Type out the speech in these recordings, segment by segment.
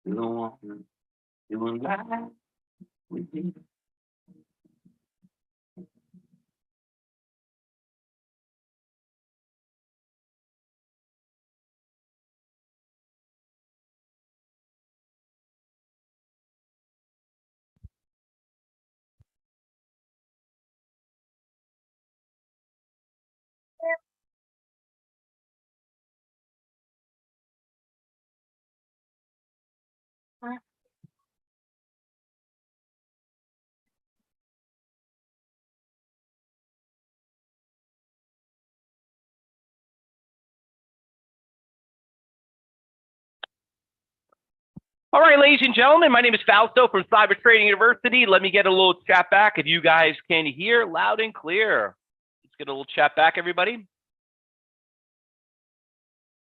Doing live with me. All right, ladies and gentlemen, my name is Fausto from Cyber Trading University. Let me get a little chat back if you guys can hear loud and clear. Let's get a little chat back, everybody.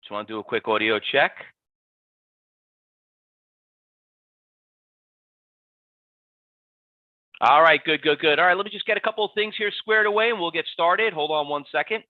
Just want to do a quick audio check. All right, good. All right, let me just get a couple of things here squared away and we'll get started. Hold on one second.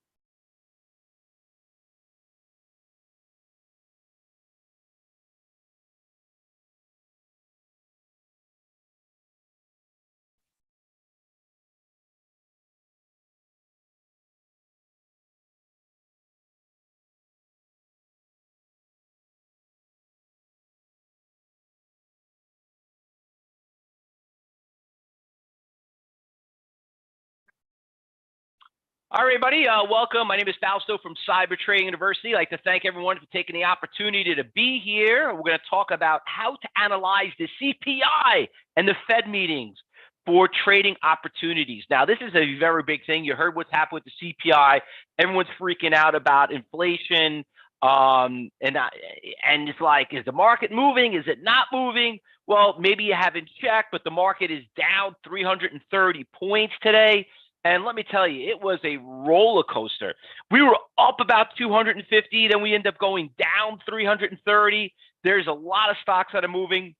All right, everybody, welcome. My name is Fausto from Cyber Trading University. I'd like to thank everyone for taking the opportunity to be here. We're going to talk about how to analyze the CPI and the Fed meetings for trading opportunities. Now, this is a very big thing. You heard what's happened with the CPI. Everyone's freaking out about inflation. And it's like, is the market moving? Is it not moving? Well, maybe you haven't checked, but the market is down 330 points today. And let me tell you, it was a roller coaster. We were up about 250, then we end up going down 330. There's a lot of stocks that are moving.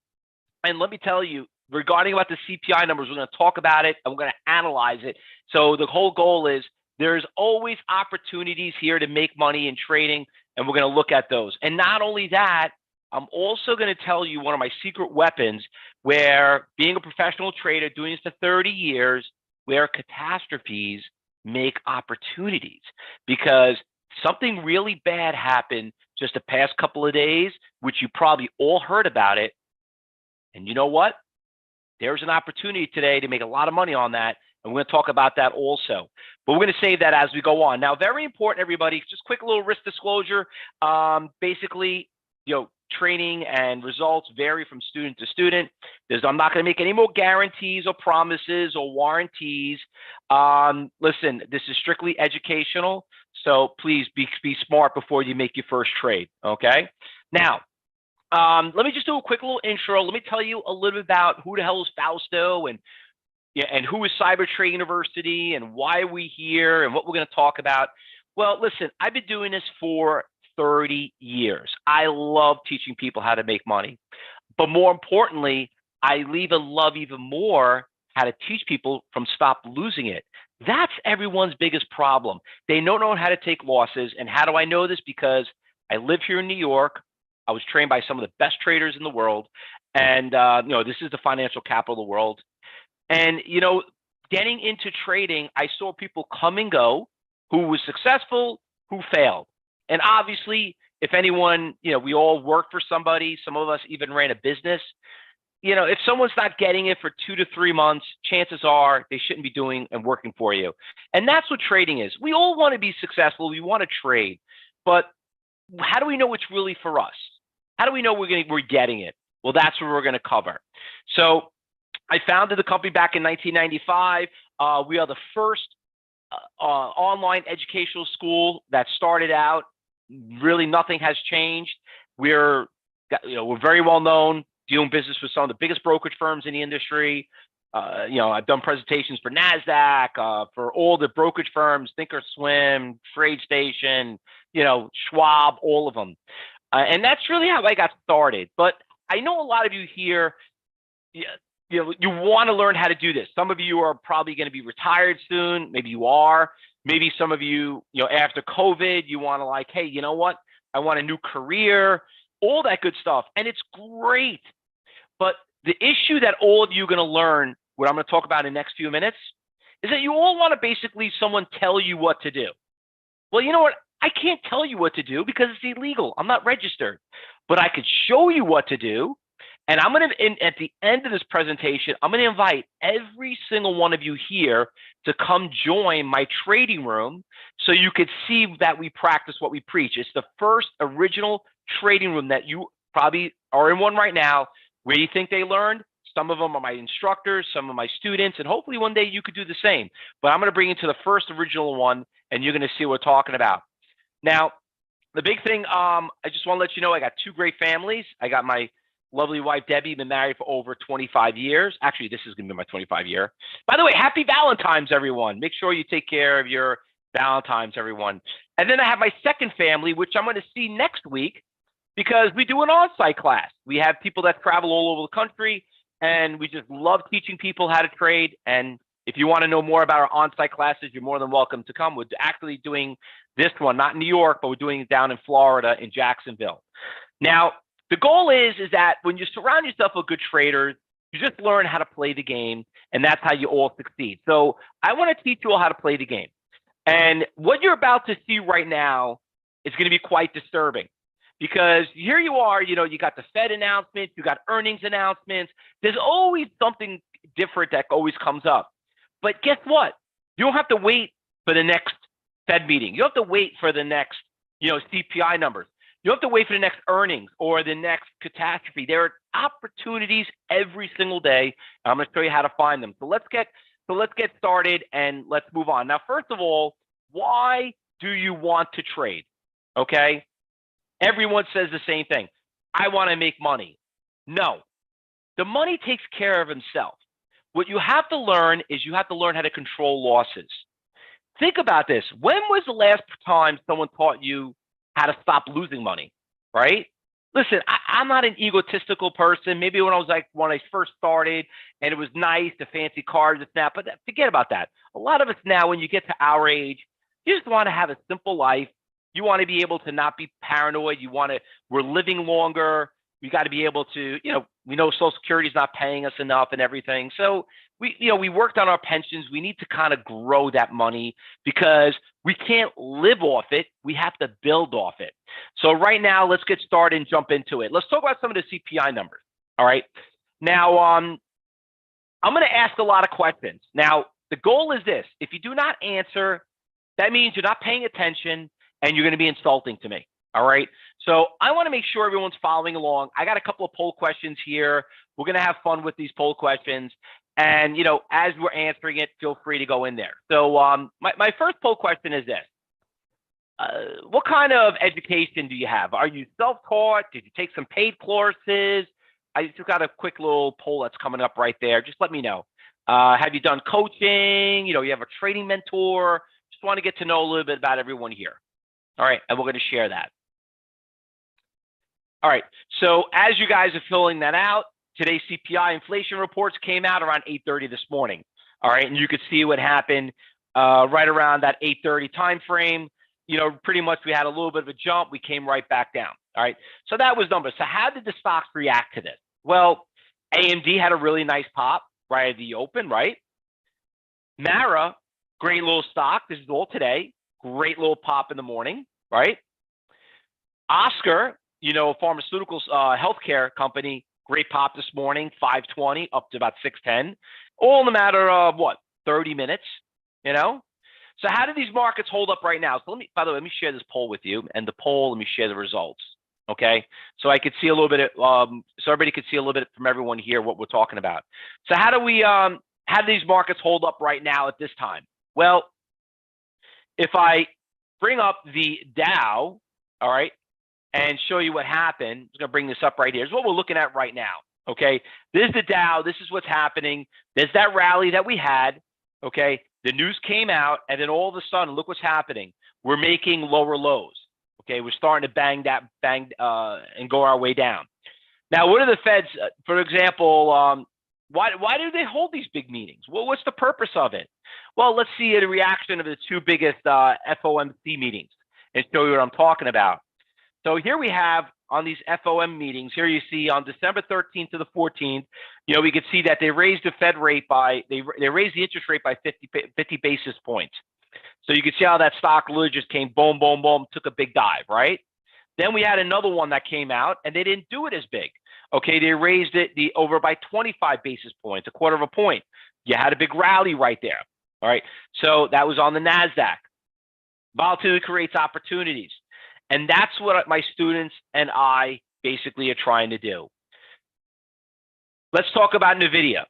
And let me tell you, regarding about the CPI numbers, we're going to talk about it and we're going to analyze it. So the whole goal is there's always opportunities here to make money in trading, and we're going to look at those. And not only that, I'm also going to tell you one of my secret weapons where being a professional trader, doing this for 30 years, where catastrophes make opportunities, because something really bad happened just the past couple of days, which you probably all heard about it. And you know what? There's an opportunity today to make a lot of money on that. And we're going to talk about that also. But we're going to save that as we go on. Now, very important, everybody, just quick little risk disclosure. Basically, training and results vary from student to student. I'm not going to make any more guarantees or promises or warranties. Listen, this is strictly educational, so please be smart before you make your first trade, okay? Now, let me just do a quick little intro. Let me tell you a little bit about who the hell is Fausto and who is Cyber Trading University and why are we here and what we're going to talk about. Well, listen, I've been doing this for 30 years. I love teaching people how to make money. But more importantly, I love even more how to teach people from stop losing it. That's everyone's biggest problem. They don't know how to take losses. And how do I know this? Because I live here in New York. I was trained by some of the best traders in the world. And, this is the financial capital of the world. And, getting into trading, I saw people come and go who was successful, who failed. And obviously, if anyone, we all work for somebody, some of us even ran a business. If someone's not getting it for 2 to 3 months, chances are they shouldn't be doing and working for you. And that's what trading is. We all want to be successful. We want to trade. But how do we know it's really for us? How do we know we're getting it? Well, that's what we're going to cover. So I founded the company back in 1995. We are the first online educational school that started out. Really, nothing has changed. We're very well known, doing business with some of the biggest brokerage firms in the industry. I've done presentations for NASDAQ, for all the brokerage firms, Thinkorswim, TradeStation, Schwab, all of them. And that's really how I got started. But I know a lot of you here, you want to learn how to do this. Some of you are probably going to be retired soon. Maybe you are. Maybe some of you, after COVID, you want to hey, you know what? I want a new career. all that good stuff. And it's great. But the issue that all of you are going to learn, what I'm going to talk about in the next few minutes, is that you all want to basically someone tell you what to do. Well, you know what? I can't tell you what to do because it's illegal. I'm not registered. But I could show you what to do. And I'm going to, at the end of this presentation, I'm going to invite every single one of you here to come join my trading room so you could see that we practice what we preach. It's the first original trading room that you probably are in one right now. Where you think they learned? Some of them are my instructors, some of my students, and hopefully one day you could do the same. But I'm going to bring you to the first original one, and you're going to see what we're talking about. Now, the big thing, I just want to let you know, I got two great families. I got my lovely wife, Debbie, been married for over 25 years. Actually, this is going to be my 25 year. By the way, happy Valentine's, everyone. Make sure you take care of your Valentine's, everyone. And then I have my second family, which I'm going to see next week because we do an on-site class. We have people that travel all over the country, and we just love teaching people how to trade. And if you want to know more about our on-site classes, you're more than welcome to come. We're actually doing this one, not in New York, but we're doing it down in Florida, in Jacksonville. Now, the goal is that when you surround yourself with good traders, you just learn how to play the game, and that's how you all succeed. So I want to teach you all how to play the game. And what you're about to see right now is going to be quite disturbing because here you are, you got the Fed announcements, you got earnings announcements. There's always something different that always comes up. But guess what? You don't have to wait for the next Fed meeting. You don't have to wait for the next, CPI numbers. You don't have to wait for the next earnings or the next catastrophe. There are opportunities every single day. And I'm going to show you how to find them. So let's get started and let's move on. Now, first of all, why do you want to trade? Okay. Everyone says the same thing. I want to make money. No, the money takes care of himself. What you have to learn is you have to learn how to control losses. Think about this. When was the last time someone taught you how to stop losing money, right? Listen, I'm not an egotistical person. Maybe when I first started and it was nice, the fancy cars and that, but forget about that. A lot of us now, when you get to our age, you just want to have a simple life. You want to be able to not be paranoid. We're living longer. We got to be able to, we know Social Security is not paying us enough and everything. So we worked on our pensions. We need to kind of grow that money because we can't live off it. We have to build off it. So right now, let's get started and jump into it. Let's talk about some of the CPI numbers. All right. Now, I'm going to ask a lot of questions. Now, the goal is this. If you do not answer, that means you're not paying attention and you're going to be insulting to me. All right. So I want to make sure everyone's following along. I got a couple of poll questions here. We're going to have fun with these poll questions. And, as we're answering it, feel free to go in there. So my first poll question is this. What kind of education do you have? Are you self-taught? Did you take some paid courses? I just got a quick little poll that's coming up right there. Just let me know. Have you done coaching? You have a trading mentor? Just want to get to know a little bit about everyone here. All right. And we're going to share that. All right. So as you guys are filling that out, today's CPI inflation reports came out around 8:30 this morning. All right. And you could see what happened right around that 8:30 time frame. Pretty much we had a little bit of a jump. We came right back down. All right. So that was numbers. So how did the stocks react to this? Well, AMD had a really nice pop right at the open, right? Mara, great little stock. This is all today. Great little pop in the morning, right? Oscar, pharmaceuticals, healthcare company, great pop this morning, 520 up to about 610, all in a matter of 30 minutes, So how do these markets hold up right now? So by the way, let me share this poll with you, and the poll, let me share the results, okay? So I could see a little bit, so everybody could see a little bit from everyone here what we're talking about. So how do these markets hold up right now at this time? Well, if I bring up the Dow, all right, and show you what happened, I'm going to bring this up right here. This is what we're looking at right now, okay? This is the Dow. This is what's happening. There's that rally that we had, okay? The news came out, and then all of a sudden, look what's happening. We're making lower lows, okay? We're starting to bang and go our way down. Now, what are the Feds, for example, why do they hold these big meetings? Well, what's the purpose of it? Well, let's see a reaction of the two biggest FOMC meetings and show you what I'm talking about. So here we have on these FOM meetings, here you see on December 13th to the 14th, we could see that they raised the Fed rate by, they raised the interest rate by 50 basis points. So you can see how that stock literally just came boom, boom, boom, took a big dive, right? Then we had another one that came out, and they didn't do it as big. Okay, they raised it over by 25 basis points, a quarter of a point. You had a big rally right there. All right, so that was on the NASDAQ. Volatility creates opportunities. And that's what my students and I basically are trying to do. Let's talk about NVIDIA.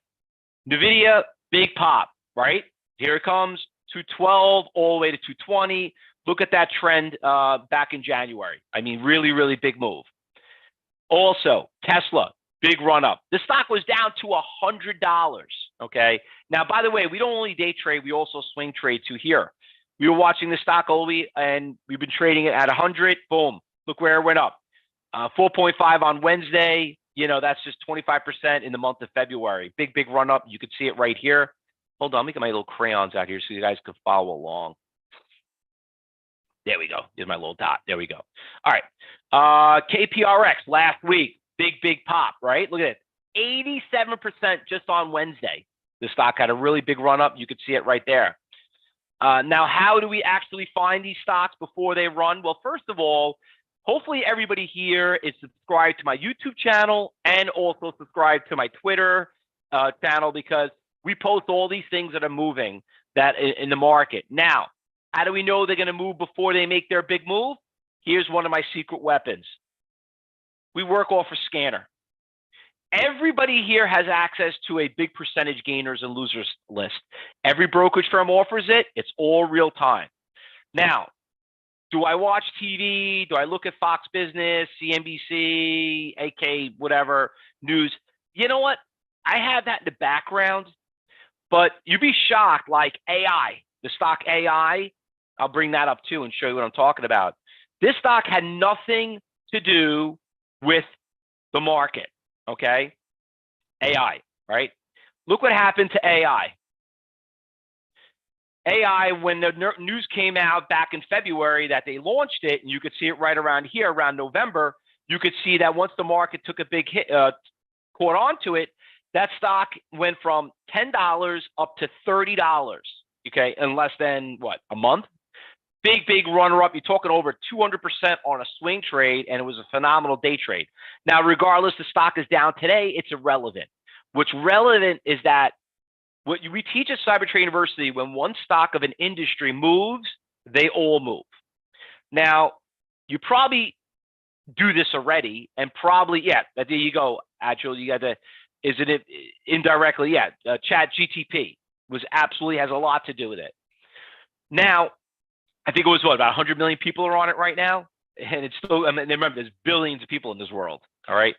NVIDIA, big pop, right? Here it comes, 212 all the way to 220. Look at that trend back in January. I mean, really, really big move. Also, Tesla, big run up. The stock was down to $100, okay? Now, by the way, we don't only day trade, we also swing trade too here. We were watching the stock all week, and we've been trading it at 100. Boom, look where it went up. 4.5 on Wednesday. That's just 25% in the month of February. Big, big run up. You could see it right here. Hold on, let me get my little crayons out here so you guys could follow along. There we go. Here's my little dot. There we go. All right. KPRX last week, big, big pop, right? Look at it. 87% just on Wednesday. The stock had a really big run up. You could see it right there. Now, how do we actually find these stocks before they run? Well, first of all, hopefully everybody here is subscribed to my YouTube channel and also subscribed to my Twitter channel, because we post all these things that are moving that in the market. Now, how do we know they're going to move before they make their big move? Here's one of my secret weapons. We work off a scanner. Everybody here has access to a big percentage gainers and losers list. Every brokerage firm offers it. It's all real time. Now, do I watch TV? Do I look at Fox Business, CNBC, AK, whatever, news? You know what? I have that in the background, but you'd be shocked, like AI, the stock AI. I'll bring that up too and show you what I'm talking about. This stock had nothing to do with the market, okay? AI, right? Look what happened to AI. AI, when the news came out back in February that they launched it, and you could see it right around here, around November, you could see that once the market took a big hit, caught onto it, that stock went from $10 up to $30, okay, in less than, what, a month? Big, big runner-up. You're talking over 200% on a swing trade, and it was a phenomenal day trade. Now, regardless, the stock is down today. It's irrelevant. What's relevant is that what we teach at Cyber Trade University, when one stock of an industry moves, they all move. Now, you probably do this already, and probably, yeah, there you go, Agile. You got to, isn't it indirectly? Yeah, Chat GTP absolutely has a lot to do with it. Now, I think it was about 100 million people are on it right now, and it's still. I mean, remember, there's billions of people in this world. All right.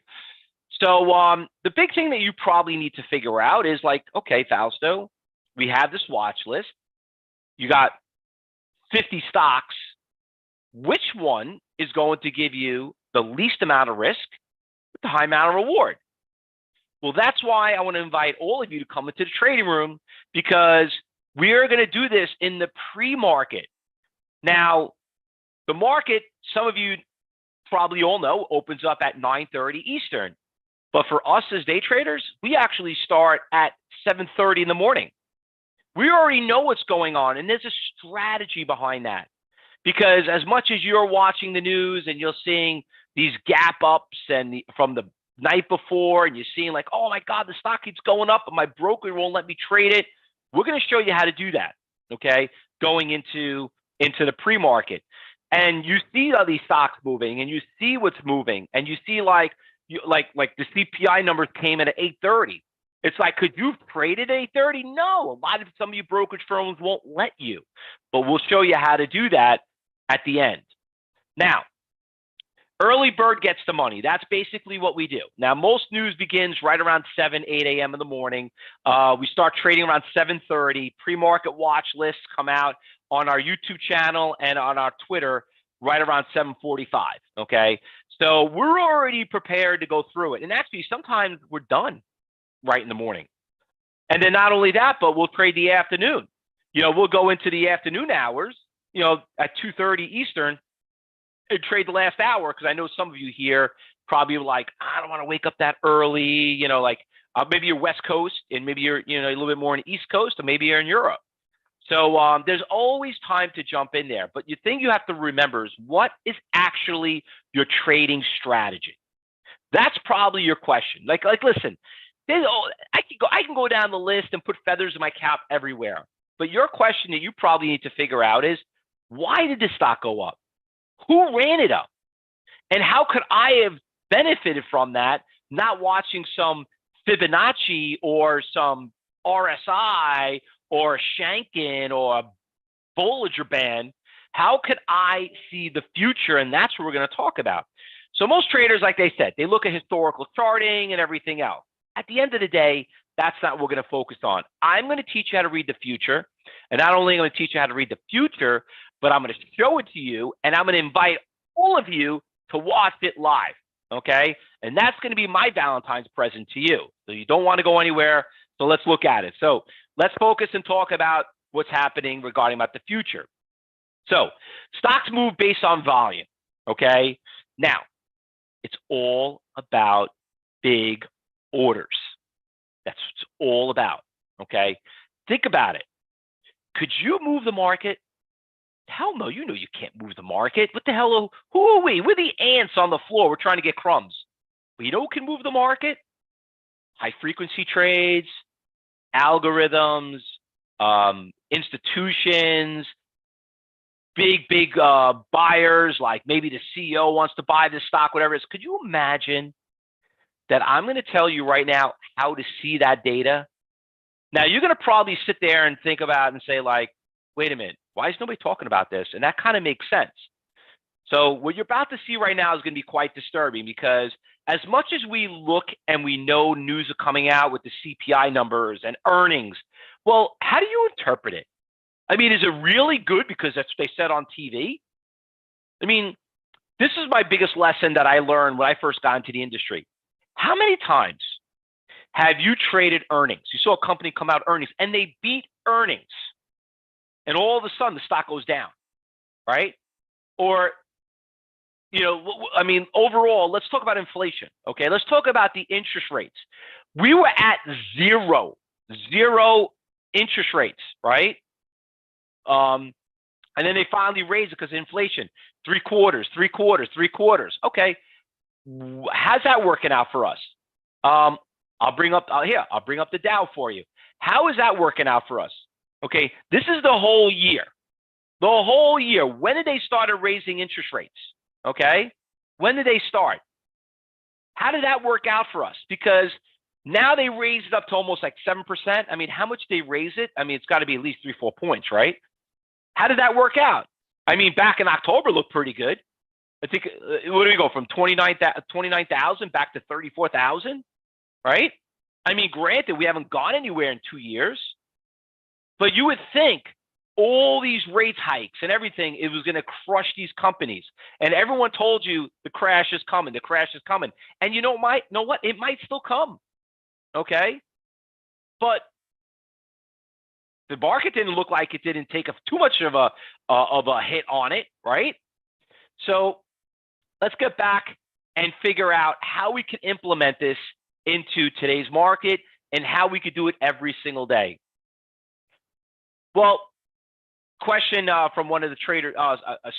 So the big thing that you probably need to figure out is like, okay, Fausto, we have this watch list. You got 50 stocks. Which one is going to give you the least amount of risk with the high amount of reward? Well, that's why I want to invite all of you to come into the trading room, because we are going to do this in the pre-market. Now, the market, some of you probably all know, opens up at 9:30 Eastern. But for us as day traders, we actually start at 7:30 in the morning. We already know what's going on, and there's a strategy behind that. Because as much as you're watching the news and you're seeing these gap ups and from the night before, and you're seeing like, oh my God, the stock keeps going up, but my broker won't let me trade it. We're going to show you how to do that, okay? Going into the pre-market. And you see all these stocks moving, and you see what's moving, and you see like the CPI numbers came in at 8:30. It's like, could you trade at 8:30? No, some of you brokerage firms won't let you, but we'll show you how to do that at the end. Now, early bird gets the money. That's basically what we do. Now, most news begins right around 7, 8 a.m. in the morning. We start trading around 7:30. Pre-market watch lists come out on our YouTube channel and on our Twitter right around 7:45, okay? So we're already prepared to go through it. And actually, sometimes we're done right in the morning. And then not only that, but we'll trade the afternoon. We'll go into the afternoon hours, at 2:30 Eastern, trade the last hour, because I know some of you here probably like, I don't want to wake up that early, like maybe you're West Coast and maybe you're, a little bit more on the East Coast, or maybe you're in Europe. So there's always time to jump in there. But the thing you have to remember is, what is actually your trading strategy? That's probably your question. Like listen, I can go down the list and put feathers in my cap everywhere. But your question that you probably need to figure out is, why did the stock go up? Who ran it up? And how could I have benefited from that, not watching some Fibonacci or some RSI or Shanken or a Bollinger Band? How could I see the future? And that's what we're going to talk about. So most traders, like they said, they look at historical charting and everything else. At the end of the day, that's not what we're going to focus on. I'm going to teach you how to read the future. And not only am I going to teach you how to read the future, but I'm going to show it to you, and I'm going to invite all of you to watch it live, okay? And that's going to be my Valentine's present to you. So you don't want to go anywhere, so let's look at it. So let's focus and talk about what's happening regarding about the future. So stocks move based on volume, okay? Now, it's all about big orders. That's what it's all about, okay? Think about it. Could you move the market? Hell no, you can't move the market. What the hell? Who are we? We're the ants on the floor. We're trying to get crumbs. But you know who can move the market? High frequency trades, algorithms, institutions, big buyers, like maybe the CEO wants to buy this stock, whatever it is. Could you imagine that I'm going to tell you right now how to see that data? Now, you're going to probably sit there and think about it and say, like, wait a minute, why is nobody talking about this? And that kind of makes sense. So what you're about to see right now is going to be quite disturbing, because as much as we look and we know news are coming out with the CPI numbers and earnings, well, how do you interpret it? I mean, is it really good because that's what they said on TV? I mean, this is my biggest lesson that I learned when I first got into the industry. How many times have you traded earnings? You saw a company come out earnings and they beat earnings, and all of a sudden the stock goes down, right? Or, I mean, overall, let's talk about inflation, okay? Let's talk about the interest rates. We were at zero interest rates, right? And then they finally raised it because of inflation. Three quarters. Okay. How's that working out for us? I'll bring up the Dow for you. How is that working out for us? Okay. This is the whole year. When did they start raising interest rates? Okay. When did they start? How did that work out for us? Because now they raised it up to almost like 7%. I mean, how much did they raise it? I mean, it's got to be at least 3-4 points, right? How did that work out? I mean, back in October looked pretty good. I think, what do we go from 29,000 back to 34,000, right? I mean, granted, we haven't gone anywhere in 2 years, but you would think all these rate hikes and everything, it was going to crush these companies. And everyone told you the crash is coming. And you know what? It might still come, okay? But the market didn't look like it didn't take too much of a hit on it, right? So let's get back and figure out how we can implement this into today's market and how we could do it every single day. Well, question from one of the traders,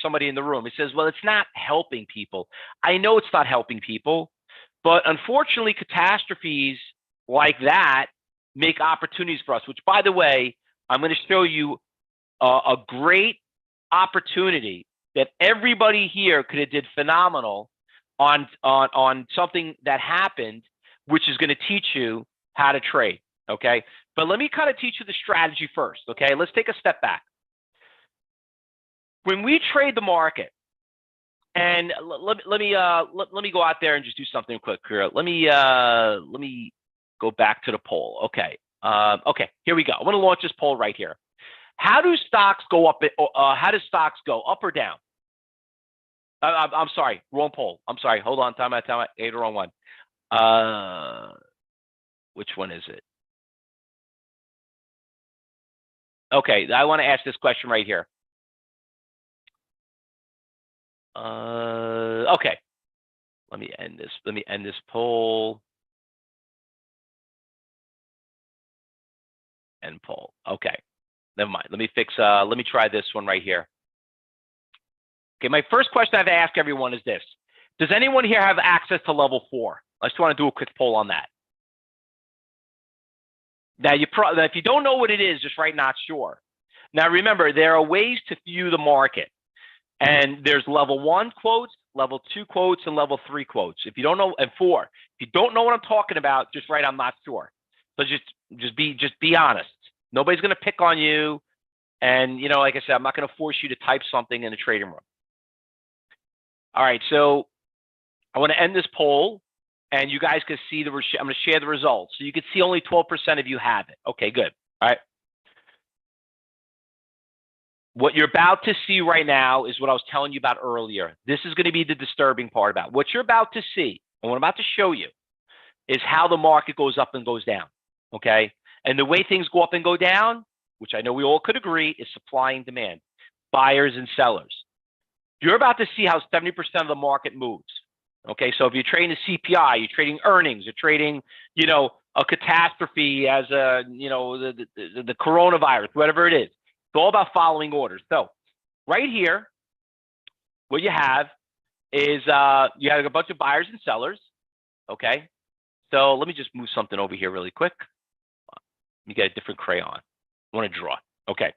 somebody in the room. He says, well, it's not helping people. I know it's not helping people, but unfortunately, catastrophes like that make opportunities for us, which, by the way, I'm going to show you a great opportunity that everybody here could have did phenomenal on something that happened, which is going to teach you how to trade, okay? But let me kind of teach you the strategy first, okay? Let's take a step back. When we trade the market, and let me go out there and just do something quick here. Let me go back to the poll. Okay. Okay, here we go. I want to launch this poll right here. How do stocks go up? How do stocks go up or down? I'm sorry, wrong poll. I'm sorry. Hold on. Time out. Hey, the wrong one. Which one is it? Okay, I want to ask this question right here. Okay. Let me end this. Let me end this poll. End poll. Okay. Never mind. Let me fix. Let me try this one right here. Okay. My first question I have to ask everyone is this: does anyone here have access to level 4? I just want to do a quick poll on that. Now, if you don't know what it is, just write not sure. Now, remember, there are ways to view the market. And there's level 1 quotes, level 2 quotes, and level 3 quotes. If you don't know, and 4, if you don't know what I'm talking about, just write I'm not sure. So just be honest. Nobody's going to pick on you. And, like I said, I'm not going to force you to type something in the trading room. All right, so I want to end this poll. And you guys can see I'm going to share the results. So you can see only 12% of you have it. Okay, good. All right. What you're about to see right now is what I was telling you about earlier. This is going to be the disturbing part about what you're about to see. And what I'm about to show you is how the market goes up and goes down. Okay. And the way things go up and go down, which I know we all could agree, is supply and demand, buyers and sellers. You're about to see how 70% of the market moves. Okay, so if you're trading the CPI, you're trading earnings, you're trading, a catastrophe as the coronavirus, whatever it is. It's all about following orders. So right here, what you have is you have a bunch of buyers and sellers. Okay, so let me just move something over here really quick. Let me get a different crayon. I want to draw. Okay,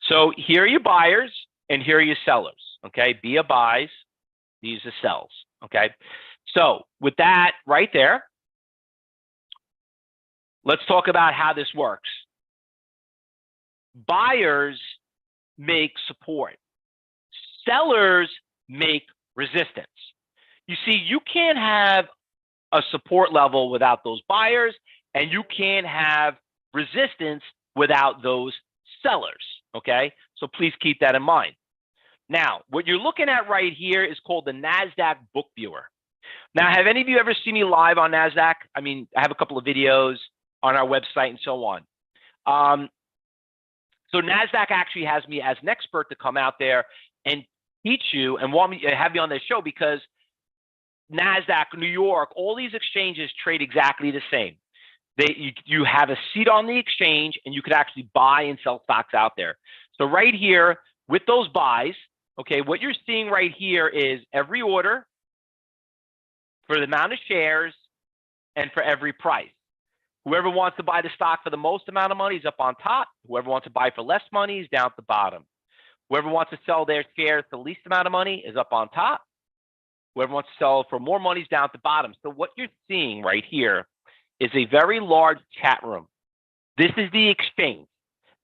so here are your buyers and here are your sellers. Okay, B are buys, these are sells. Okay, so with that right there, let's talk about how this works. Buyers make support. Sellers make resistance. You see, you can't have a support level without those buyers, and you can't have resistance without those sellers. Okay, so please keep that in mind. Now, what you're looking at right here is called the NASDAQ Book Viewer. Now, have any of you ever seen me live on NASDAQ? I mean, I have a couple of videos on our website and so on. So NASDAQ actually has me as an expert to come out there and teach you and want me to have you on this show because NASDAQ, New York, all these exchanges trade exactly the same. You have a seat on the exchange and you could actually buy and sell stocks out there. So right here with those buys, okay, what you're seeing right here is every order for the amount of shares and for every price. Whoever wants to buy the stock for the most amount of money is up on top. Whoever wants to buy for less money is down at the bottom. Whoever wants to sell their shares for the least amount of money is up on top. Whoever wants to sell for more money is down at the bottom. So what you're seeing right here is a very large chat room. This is the exchange.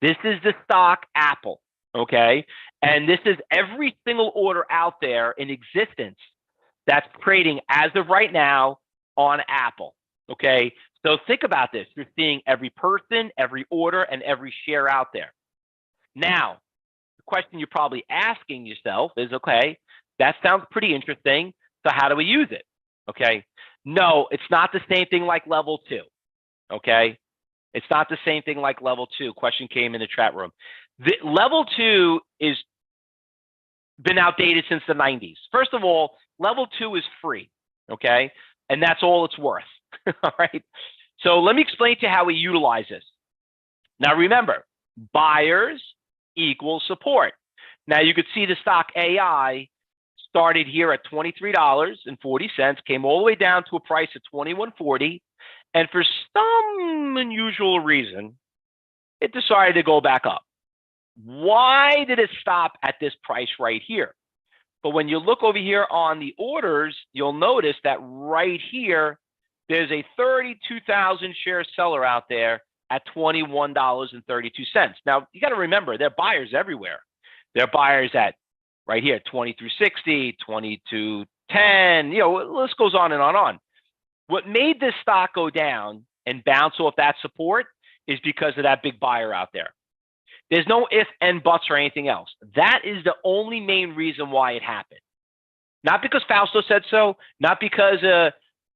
This is the stock Apple. Okay, and this is every single order out there in existence that's trading as of right now on Apple. Okay, so think about this. You're seeing every person, every order, and every share out there. Now, the question you're probably asking yourself is, okay, that sounds pretty interesting. So how do we use it? Okay, no, it's not the same thing like level 2. Okay, it's not the same thing like level 2. Question came in the chat room. The level 2 is been outdated since the 90s. First of all, level 2 is free, okay? And that's all it's worth, all right? So let me explain to you how we utilize this. Now remember, buyers equal support. Now you could see the stock AI started here at $23.40, came all the way down to a price of $21.40, and for some unusual reason, it decided to go back up. Why did it stop at this price right here? But when you look over here on the orders, you'll notice that right here, there's a 32,000 share seller out there at $21.32. Now, you got to remember, they're buyers everywhere. They're buyers at right here, 23.60, 22.10, the list goes on and on and on. What made this stock go down and bounce off that support is because of that big buyer out there. There's no if and buts or anything else. That is the only main reason why it happened. Not because Fausto said so, not because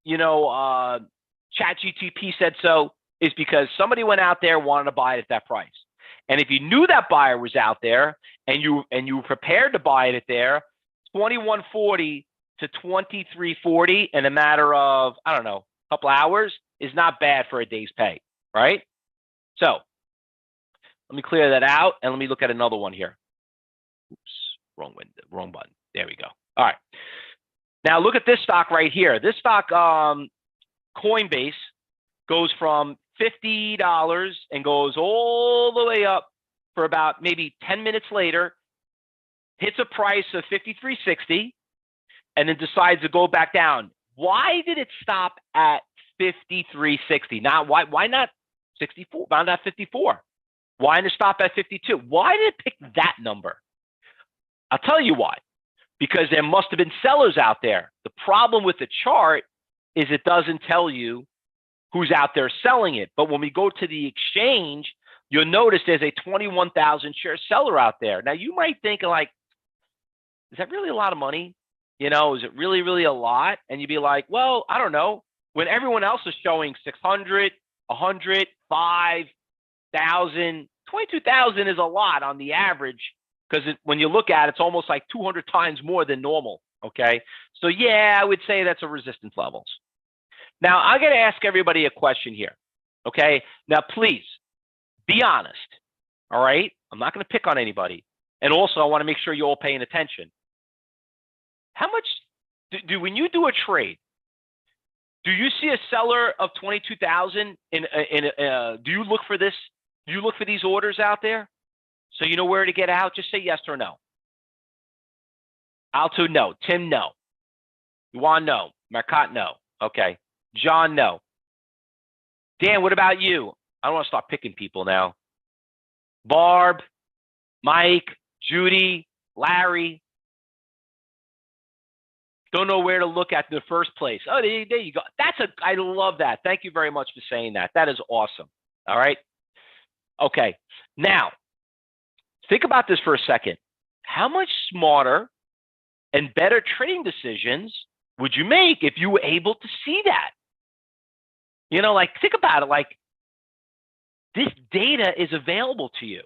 ChatGPT said so. It's because somebody went out there and wanted to buy it at that price. And if you knew that buyer was out there and you were prepared to buy it at there, 2140 to 2340 in a matter of, I don't know, a couple hours is not bad for a day's pay, right? So let me clear that out and let me look at another one here. Oops, wrong window, wrong button. There we go. All right. Now look at this stock right here. This stock, Coinbase, goes from $50 and goes all the way up for about maybe 10 minutes later, hits a price of $53.60, and then decides to go back down. Why did it stop at $53.60? Not why not 64? Why not 54? Why didn't it stop at 52? Why did it pick that number? I'll tell you why. Because there must have been sellers out there. The problem with the chart is it doesn't tell you who's out there selling it. But when we go to the exchange, you'll notice there's a 21,000 share seller out there. Now you might think like, is that really a lot of money? You know, is it really, really a lot? And you'd be like, well, I don't know. When everyone else is showing 600, 100, 5,000, 22,000 is a lot on the average, because when you look at it, it's almost like 200 times more than normal. Okay. So yeah, I would say that's a resistance levels. Now I'm going to ask everybody a question here. Okay. Now please be honest. All right. I'm not going to pick on anybody. And also I want to make sure you're all paying attention. How much do when you do a trade, do you see a seller of 22,000 do you look for this? Do you look for these orders out there? So you know where to get out? Just say yes or no. Alto, no. Tim, no. Juan, no. Marcotte, no. Okay. John, no. Dan, what about you? I don't want to start picking people now. Barb, Mike, Judy, Larry. Don't know where to look at in the first place. Oh, there you go. I love that. Thank you very much for saying that. That is awesome. All right. Okay. Now, think about this for a second. How much smarter and better trading decisions would you make if you were able to see that? You know, like, think about it. Like, this data is available to you.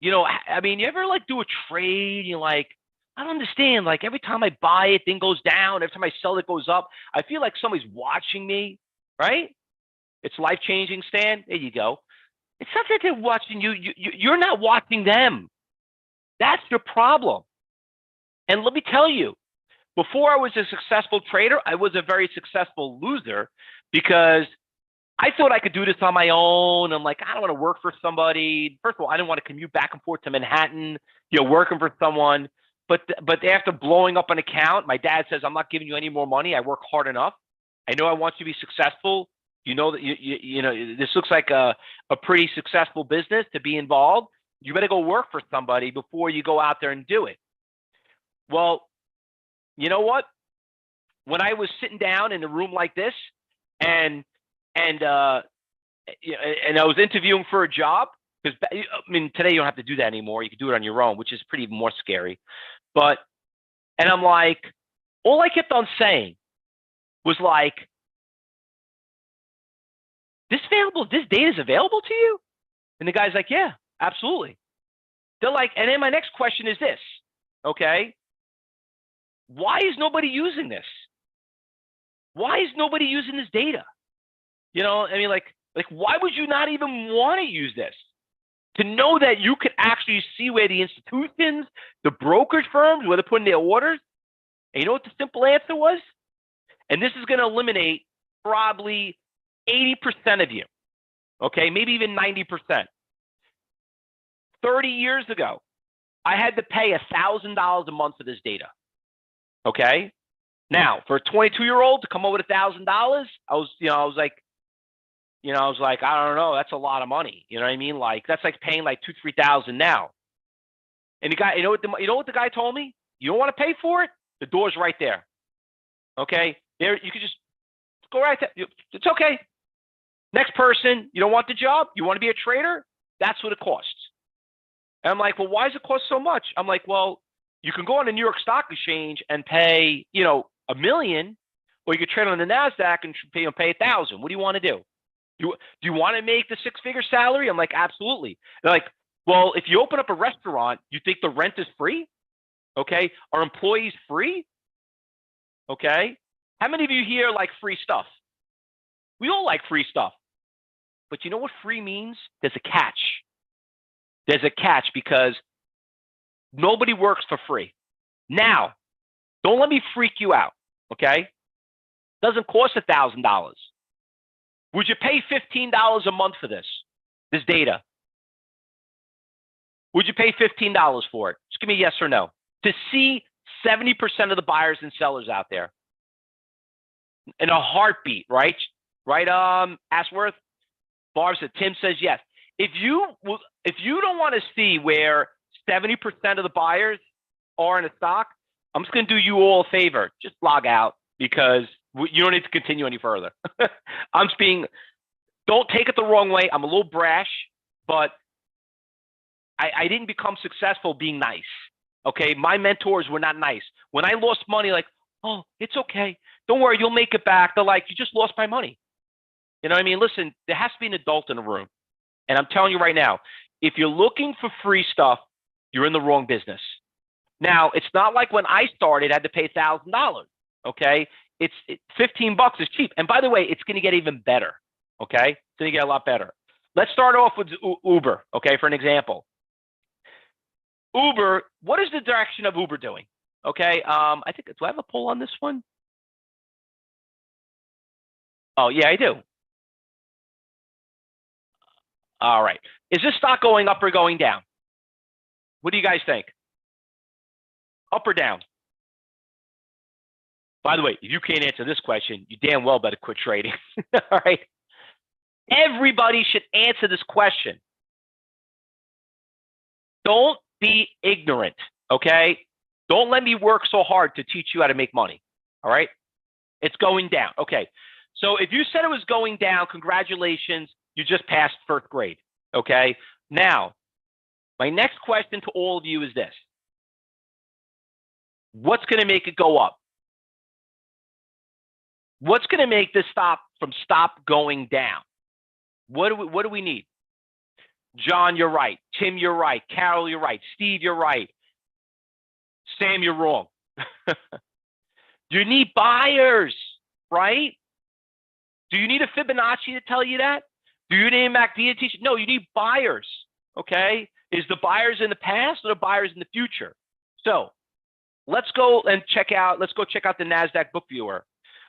You know, I mean, you ever like do a trade, you're like, I don't understand. Like, every time I buy it, thing goes down. Every time I sell it, goes up. I feel like somebody's watching me, right? It's life-changing, Stan. There you go. It's not that they're watching you. You're not watching them. That's your problem. And let me tell you, before I was a successful trader, I was a very successful loser because I thought I could do this on my own. I'm like, I don't want to work for somebody. First of all, I didn't want to commute back and forth to Manhattan, you know, working for someone. But after blowing up an account, my dad says, I'm not giving you any more money. I work hard enough. I know I want you to be successful. You know that you know this looks like a pretty successful business to be involved. You better go work for somebody before you go out there and do it. Well, you know what? When I was sitting down in a room like this, and I was interviewing for a job, because I mean today you don't have to do that anymore. You can do it on your own, which is pretty more scary. And I'm like, all I kept on saying was like, this data is available to you? And the guy's like, yeah, absolutely. They're like, and then my next question is this, okay? Why is nobody using this? Why is nobody using this data? You know, I mean, like why would you not even want to use this? To know that you could actually see where the institutions, the brokerage firms, where they're putting their orders. And you know what the simple answer was? And this is going to eliminate probably 80% of you, okay, maybe even 90%. 30 years ago, I had to pay $1,000 a month for this data, okay? Now, for a 22-year-old to come up with $1,000, I was like, I don't know, that's a lot of money. You know what I mean? Like, that's like paying like $2,000-3,000 now. And the guy, you know what the guy told me? You don't want to pay for it? The door's right there. Okay, there you could just go right there. It's okay. Next person, you don't want the job? You want to be a trader? That's what it costs. And I'm like, well, why does it cost so much? I'm like, well, you can go on the New York Stock Exchange and pay, $1 million, or you could trade on the NASDAQ and pay $1,000. What do you want to do? Do you want to make the six-figure salary? I'm like, absolutely. They're like, well, if you open up a restaurant, you think the rent is free? Okay. Are employees free? Okay. How many of you here like free stuff? We all like free stuff. But you know what free means? There's a catch. There's a catch because nobody works for free. Now, don't let me freak you out, okay? Doesn't cost $1,000. Would you pay $15 a month for this data? Would you pay $15 for it? Just give me a yes or no. To see 70% of the buyers and sellers out there in a heartbeat, right? Right, Ashworth? Barb said, Tim says yes. If you don't want to see where 70% of the buyers are in a stock, I'm just going to do you all a favor. Just log out because you don't need to continue any further. Don't take it the wrong way. I'm a little brash, but I didn't become successful being nice. Okay. My mentors were not nice. When I lost money, like, oh, it's okay. Don't worry. You'll make it back. They're like, you just lost my money. You know what I mean? Listen, there has to be an adult in the room. And I'm telling you right now, if you're looking for free stuff, you're in the wrong business. Now, it's not like when I started, I had to pay $1,000. Okay. It's $15 is cheap. And by the way, it's going to get even better. Okay. It's going to get a lot better. Let's start off with Uber. Okay. For an example, Uber, what is the direction of Uber doing? Okay. I think, do I have a poll on this one? Oh, yeah, I do. All right. Is this stock going up or going down? What do you guys think? Up or down? By the way, if you can't answer this question, you damn well better quit trading. All right. Everybody should answer this question. Don't be ignorant, okay? Don't let me work so hard to teach you how to make money, all right? It's going down. Okay. So if you said it was going down, congratulations, you just passed first grade, okay? Now, my next question to all of you is this. What's going to make it go up? What's going to make this stop going down? What do we need? John, you're right. Tim, you're right. Carol, you're right. Steve, you're right. Sam, you're wrong. You need buyers, right? Do you need a Fibonacci to tell you that? Do you need a MACD to teach you? No, you need buyers, okay? Is the buyers in the past or the buyers in the future? So let's go check out the NASDAQ book viewer.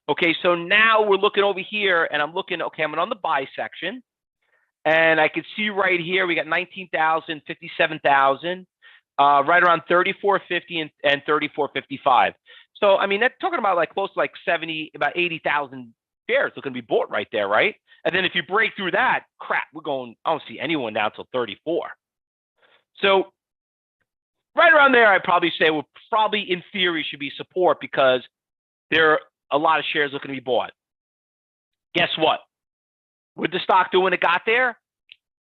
Okay, so now we're looking over here and I'm looking, okay, I'm on the buy section and I can see right here, we got 19,000, 57,000, right around 34.50 and 34.55. So, I mean, that's talking about like close to like 70, about 80,000 shares are going to be bought right there, right? And then if you break through that, crap, I don't see anyone now until 34. So right around there, I'd probably say we're probably in theory should be support because there are a lot of shares looking to be bought. Guess what? What did the stock do when it got there?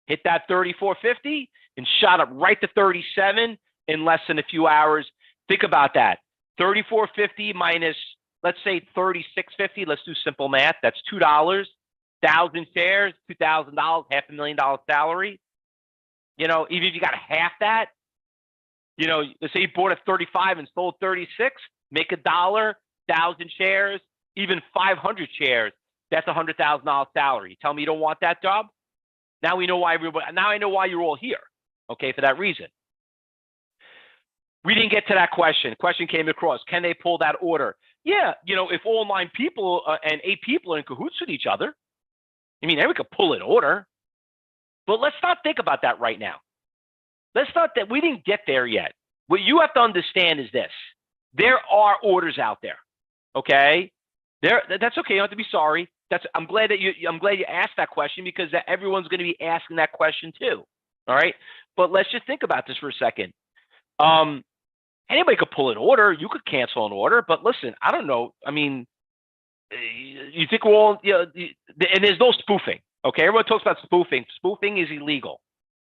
Hit that 34.50 and shot up right to 37 in less than a few hours. Think about that. 34.50 minus, let's say 36.50. Let's do simple math. That's $2. 1,000 shares, $2,000, $500,000 salary. You know, even if you got half that, you know, let's say you bought at 35 and sold 36, make $1, 1,000 shares, even 500 shares. That's $100,000 salary. You tell me you don't want that job? Now we know why now I know why you're all here. Okay, for that reason. We didn't get to that question. Question came across. Can they pull that order? Yeah, you know, if all 9 people and 8 people are in cahoots with each other, I mean, we could pull an order. But let's not think about that right now. Let's not that we didn't get there yet. What you have to understand is this. There are orders out there. Okay? That's okay. You don't have to be sorry. I'm glad you asked that question because everyone's going to be asking that question too. All right? But let's just think about this for a second. Anybody could pull an order. You could cancel an order, but listen, I don't know. I mean, you think we're all, you know, and there's no spoofing. Okay, everyone talks about spoofing. Spoofing is illegal.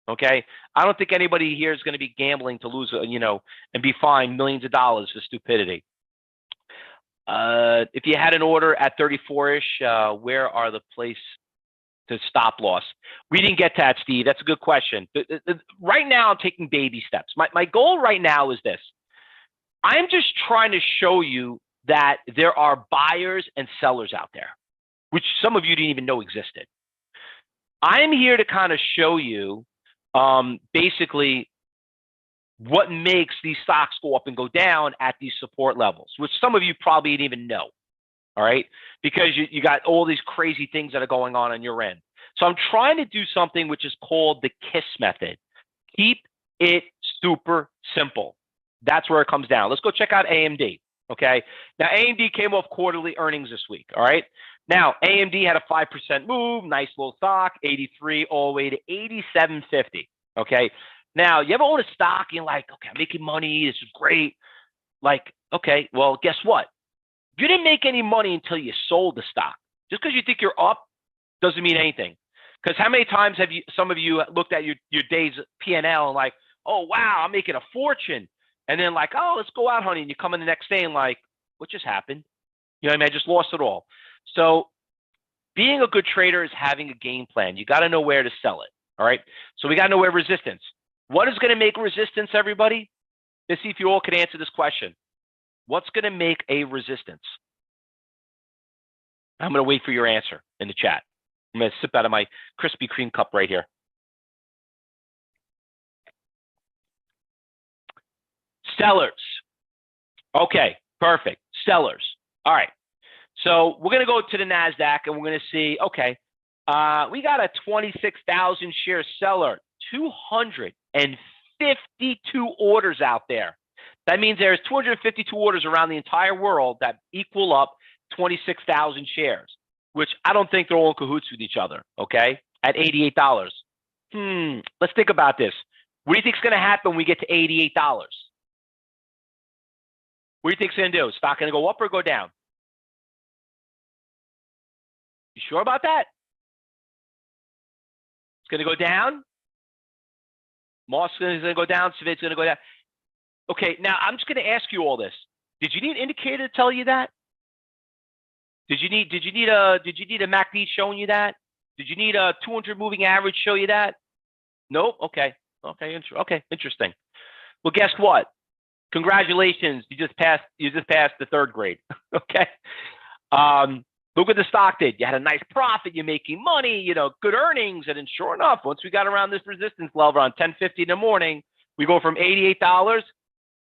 Okay, I don't think anybody here is going to be gambling to lose, you know, and be fined millions of dollars for stupidity. If you had an order at 34-ish, where are the place to stop loss? We didn't get to that, Steve. That's a good question. Right now, I'm taking baby steps. My goal right now is this. I'm just trying to show you that there are buyers and sellers out there, which some of you didn't even know existed. I'm here to kind of show you basically what makes these stocks go up and go down at these support levels, which some of you probably didn't even know, all right? Because you got all these crazy things that are going on your end. So I'm trying to do something which is called the KISS method. Keep it super simple. That's where it comes down. Let's go check out AMD, okay? Now, AMD came off quarterly earnings this week, all right? Now, AMD had a 5% move, nice little stock, 83 all the way to 87.50, okay? Now, you ever own a stock and you're like, okay, I'm making money, this is great. Like, okay, well, guess what? You didn't make any money until you sold the stock. Just because you think you're up doesn't mean anything. Because how many times have some of you looked at your day's P&L and like, oh, wow, I'm making a fortune. And then like, oh, let's go out, honey. And you come in the next day and like, what just happened? You know what I mean? I just lost it all. So being a good trader is having a game plan. You got to know where to sell it, all right? So we got to know where resistance. What is going to make resistance, everybody? Let's see if you all can answer this question. What's going to make a resistance? I'm going to wait for your answer in the chat. I'm going to sip out of my Krispy Kreme cup right here. Sellers. Okay, perfect. Sellers. All right. So we're going to go to the NASDAQ and we're going to see, okay, we got a 26,000 share seller, 252 orders out there. That means there's 252 orders around the entire world that equal up 26,000 shares, which I don't think they're all in cahoots with each other, okay, at $88. Let's think about this. What do you think is going to happen when we get to $88? What do you think it's going to do? Is stock going to go up or go down? You sure about that? It's going to go down? Moss is going to go down. Civit's going to go down. Okay, now I'm just going to ask you all this. Did you need an indicator to tell you that? Did you need a MACD showing you that? Did you need a 200 moving average show you that? Nope. Okay. Okay. Interesting. Well, guess what? Congratulations. You just passed the third grade. Okay. Look what the stock did. You had a nice profit. You're making money. You know, good earnings. And then, sure enough, once we got around this resistance level around 10:50 in the morning, we go from $88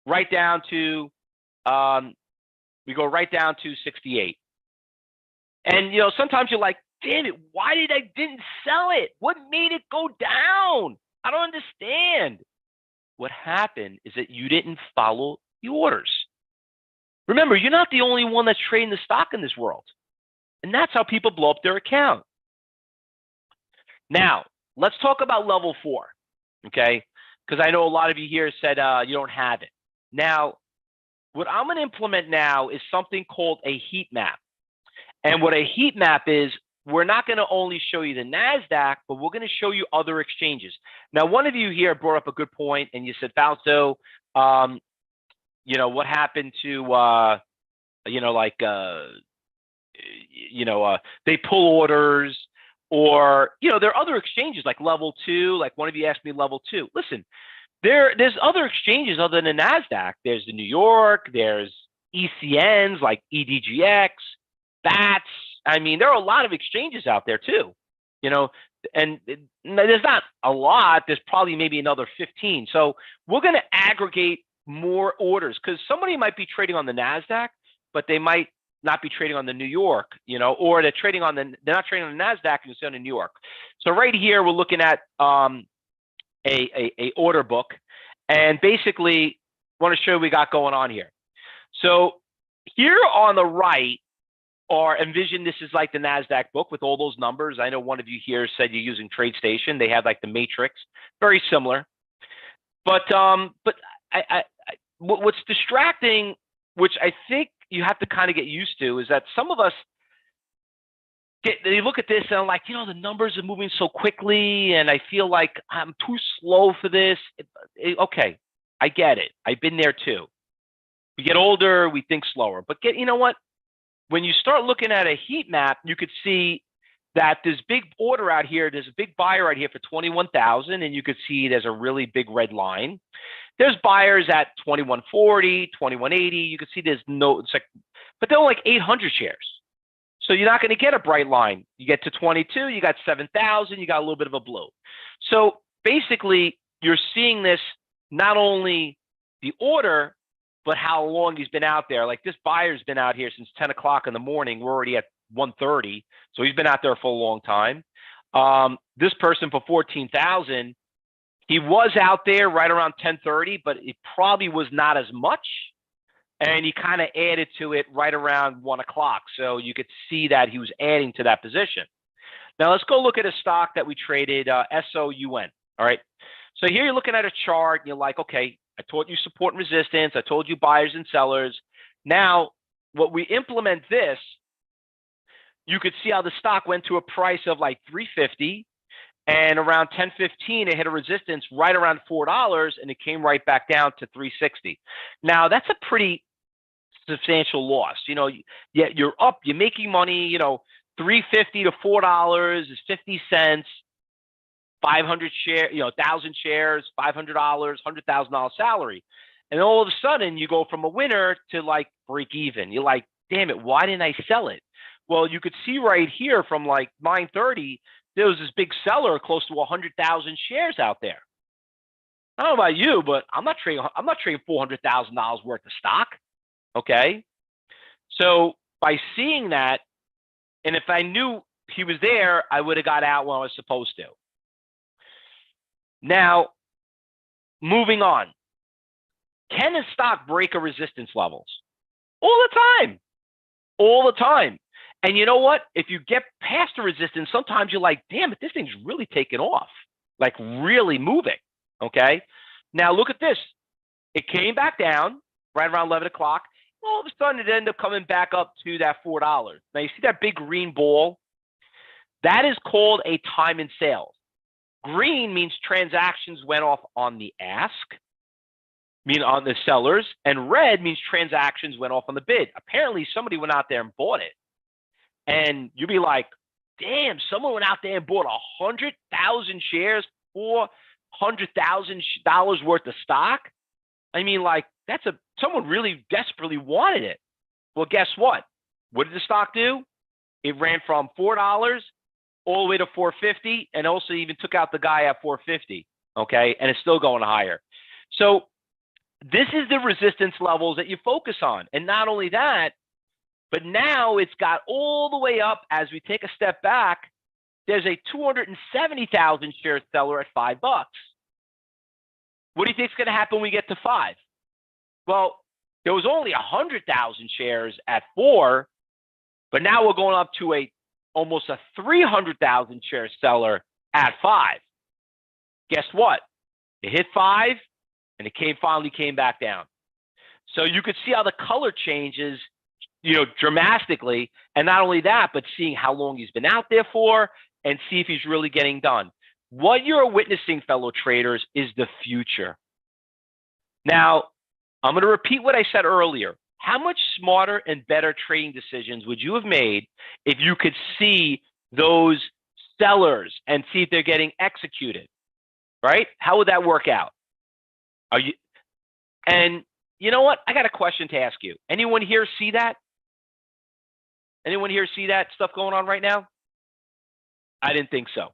right down to 68. And, you know, sometimes you're like, damn it, why didn't sell it? What made it go down? I don't understand. What happened is that you didn't follow the orders. Remember, you're not the only one that's trading the stock in this world. And that's how people blow up their account. Now, let's talk about level 4, okay? Because I know a lot of you here said you don't have it. Now, what I'm going to implement now is something called a heat map. And what a heat map is, we're not going to only show you the NASDAQ, but we're going to show you other exchanges. Now, one of you here brought up a good point, and you said, Fausto, you know, what happened to, you know, like, they pull orders, or, you know, there are other exchanges like level 2, like one of you asked me level 2. Listen, there's other exchanges other than the NASDAQ. There's the New York, there's ECNs like EDGX, BATS. I mean, there are a lot of exchanges out there too, you know, and there's not a lot. There's probably maybe another 15. So we're going to aggregate more orders, because somebody might be trading on the NASDAQ, but they might not be trading on the New York, you know, or they're not trading on the NASDAQ and it's on the New York. So right here, we're looking at a order book, and basically want to show you what we got going on here. So here on the right, or envision this is like the NASDAQ book with all those numbers. I know one of you here said you're using TradeStation. They have like the matrix, very similar. But what's distracting, which I think you have to kind of get used to, is that some of us they look at this and I'm like, you know, the numbers are moving so quickly, and I feel like I'm too slow for this. Okay, I get it. I've been there too. We get older, we think slower. But you know what? When you start looking at a heat map, you could see that there's big order out here. There's a big buyer right here for 21,000, and you could see there's a really big red line. There's buyers at 2140, 2180. You can see there's no, it's like, but they're like 800 shares. So you're not going to get a bright line. You get to 22, you got 7,000, you got a little bit of a blow. So basically, you're seeing this not only the order, but how long he's been out there. Like this buyer's been out here since 10 o'clock in the morning. We're already at 1:30, so he's been out there for a long time. This person for 14,000, he was out there right around 10:30, but it probably was not as much. And he kind of added to it right around 1 o'clock. So you could see that he was adding to that position. Now let's go look at a stock that we traded, SOUN. All right. So here you're looking at a chart and you're like, okay, I taught you support and resistance. I told you buyers and sellers. Now, what we implement this, you could see how the stock went to a price of like 350, and around 10:15 it hit a resistance right around $4, and it came right back down to 360. Now that's a pretty substantial loss. You know, yeah, you're up, you're making money. You know, 350 to $4 is 50 cents. 500 share, 1,000 shares, $500, $100,000 salary, and all of a sudden you go from a winner to like break even. You're like, damn it, why didn't I sell it? Well, you could see right here from like 9:30, there was this big seller close to 100,000 shares out there. I don't know about you, but I'm not trading $400,000 worth of stock. Okay, so by seeing that, and if I knew he was there, I would have got out when I was supposed to. Now, moving on. Can a stock break a resistance levels? All the time. All the time. And you know what? If you get past the resistance, sometimes you're like, damn it, this thing's really taking off. Like really moving. Okay? Now look at this. It came back down right around 11 o'clock. All of a sudden, it ended up coming back up to that $4. Now, you see that big green ball? That is called a time in sales. Green means transactions went off on the ask, mean on the sellers, and red means transactions went off on the bid. Apparently, somebody went out there and bought it. And you'd be like, damn, someone went out there and bought 100,000 shares, $400,000 worth of stock. I mean, like, someone really desperately wanted it. Well, guess what? What did the stock do? It ran from $4 all the way to $4.50, and also even took out the guy at $4.50. Okay, and it's still going higher. So this is the resistance levels that you focus on, and not only that, but now it's got all the way up. As we take a step back, there's a 270,000 share seller at $5. What do you think is going to happen when we get to 5? Well, there was only 100,000 shares at 4, but now we're going up to almost a 300,000 share seller at 5. Guess what? It hit 5, and it finally came back down. So you could see how the color changes, dramatically. And not only that, but seeing how long he's been out there for, and see if he's really getting done. What you're witnessing, fellow traders, is the future. Now, I'm going to repeat what I said earlier. How much smarter and better trading decisions would you have made if you could see those sellers and see if they're getting executed, right? How would that work out? And you know what? I got a question to ask you. Anyone here see that? Anyone here see that stuff going on right now? I didn't think so.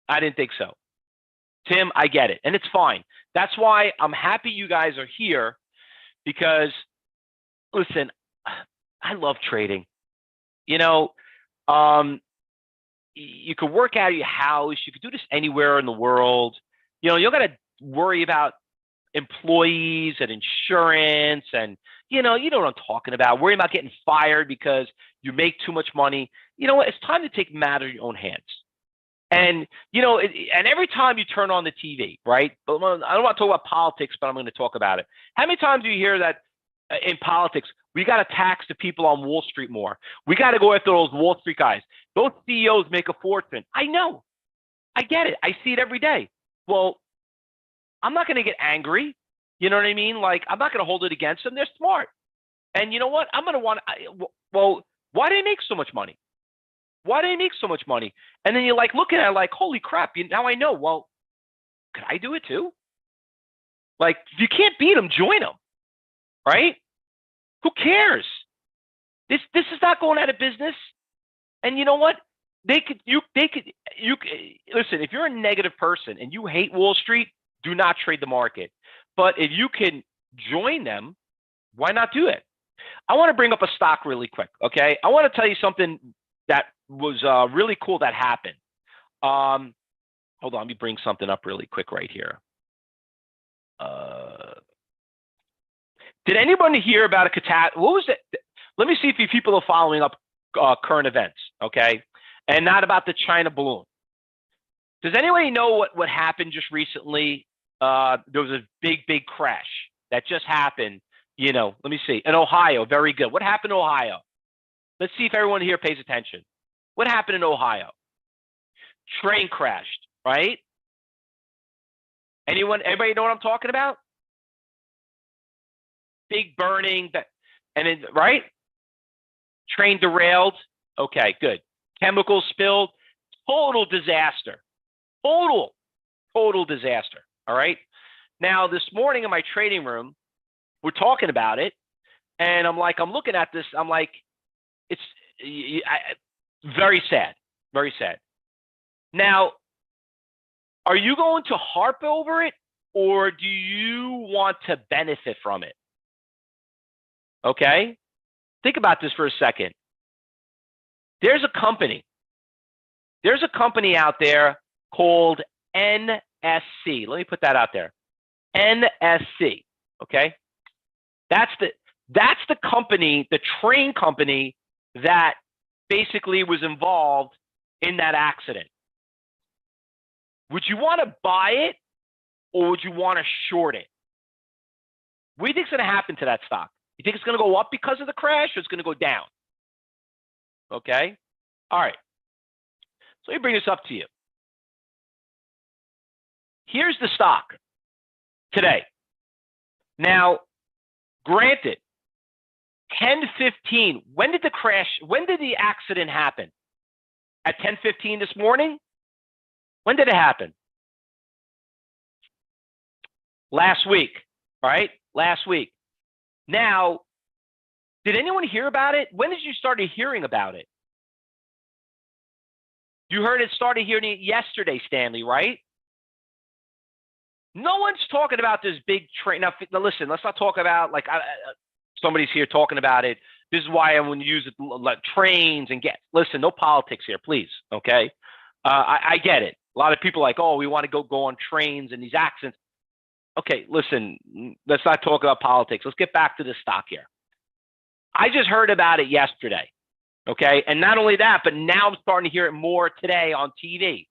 I didn't think so. Tim, I get it. And it's fine. That's why I'm happy you guys are here, because, listen, I love trading. You could work out of your house. You could do this anywhere in the world. You don't got to worry about employees and insurance, and you know what I'm talking about. Worrying about getting fired because you make too much money. You know what? It's time to take matters in your own hands. And and every time you turn on the TV, right? I don't want to talk about politics, but I'm going to talk about it. How many times do you hear that in politics? We got to tax the people on Wall Street more. We got to go after those Wall Street guys. Those CEOs make a fortune. I know. I get it. I see it every day. Well, I'm not going to get angry. You know what I mean? Like, I'm not going to hold it against them. They're smart. And you know what? I'm going to well, why do they make so much money? Why do they make so much money? And then you're like looking at it like, holy crap, now I know. Well, could I do it too? Like, if you can't beat them, join them, right? Who cares? This is not going out of business. And you know what? They could listen, if you're a negative person and you hate Wall Street, do not trade the market. But if you can join them, why not do it? I want to bring up a stock really quick, okay? I want to tell you something that was really cool that happened. Hold on, let me bring something up really quick right here. Did anybody hear about a catastrophe? What was it? Let me see if you people are following up current events, okay? And not about the China balloon. Does anybody know what happened just recently? There was a big crash that just happened. You know, let me see. In Ohio, very good. What happened in Ohio? Let's see if everyone here pays attention. What happened in Ohio? Train crashed, right? Anybody know what I'm talking about? Big burning, and then, right? Train derailed. Okay, good. Chemicals spilled. Total disaster. Total disaster. All right. Now, this morning in my trading room, we're talking about it, and I'm looking at this. I'm like, it's very sad. Very sad. Now, are you going to harp over it, or do you want to benefit from it? Okay? Think about this for a second. There's a company out there called NSC. Let me put that out there. NSC. Okay? That's the company, the train company that basically was involved in that accident. Would you want to buy it, or would you want to short it? What do you think is going to happen to that stock? You think it's going to go up because of the crash, or it's going to go down? Okay? All right. So let me bring this up to you. Here's the stock today. Now, granted, 10:15. When did the accident happen? At 10:15 this morning? When did it happen? Last week, right? Last week. Now, did anyone hear about it? When did you start hearing about it? You heard it started hearing it yesterday, Stanley, right? No one's talking about this big train. Now, listen, let's not talk about, like, somebody's here talking about it. This is why I want to use it, like trains and get. Listen, no politics here, please, okay? I get it. A lot of people are like, oh, we want to go on trains and these accidents. Okay, listen, let's not talk about politics. Let's get back to this stock here. I just heard about it yesterday, okay? And not only that, but now I'm starting to hear it more today on TV.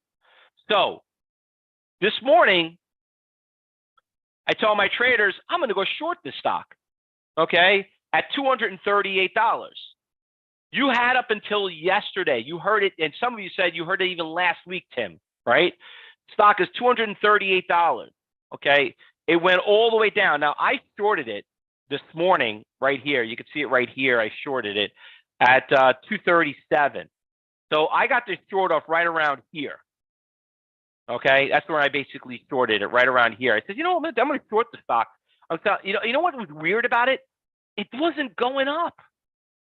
So this morning, I told my traders, I'm going to go short this stock, okay, at $238. You had up until yesterday. You heard it, and some of you said you heard it even last week, Tim, right? Stock is $238, okay? It went all the way down. Now, I shorted it this morning right here. You can see it right here. I shorted it at 237. So I got this short off right around here. Okay, that's where I basically shorted it, right around here. I said, you know what, I'm going to short the stock. You know what was weird about it? It wasn't going up.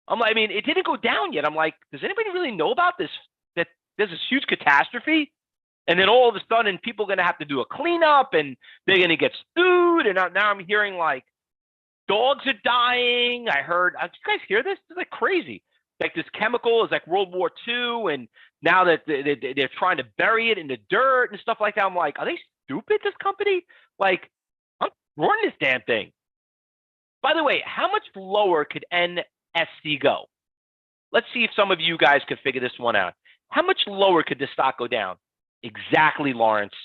I mean, it didn't go down yet. I'm like, does anybody really know about this? That there's this huge catastrophe? And then all of a sudden, people are going to have to do a cleanup, and they're going to get sued. And now I'm hearing, like, dogs are dying. I heard, did you guys hear this? It's like crazy. Like, this chemical is like World War II, and now that they're trying to bury it in the dirt and stuff like that. I'm like, are they stupid, this company? Like, I'm running this damn thing. By the way, how much lower could NSC go? Let's see if some of you guys could figure this one out. How much lower could this stock go down? Exactly, Lawrence.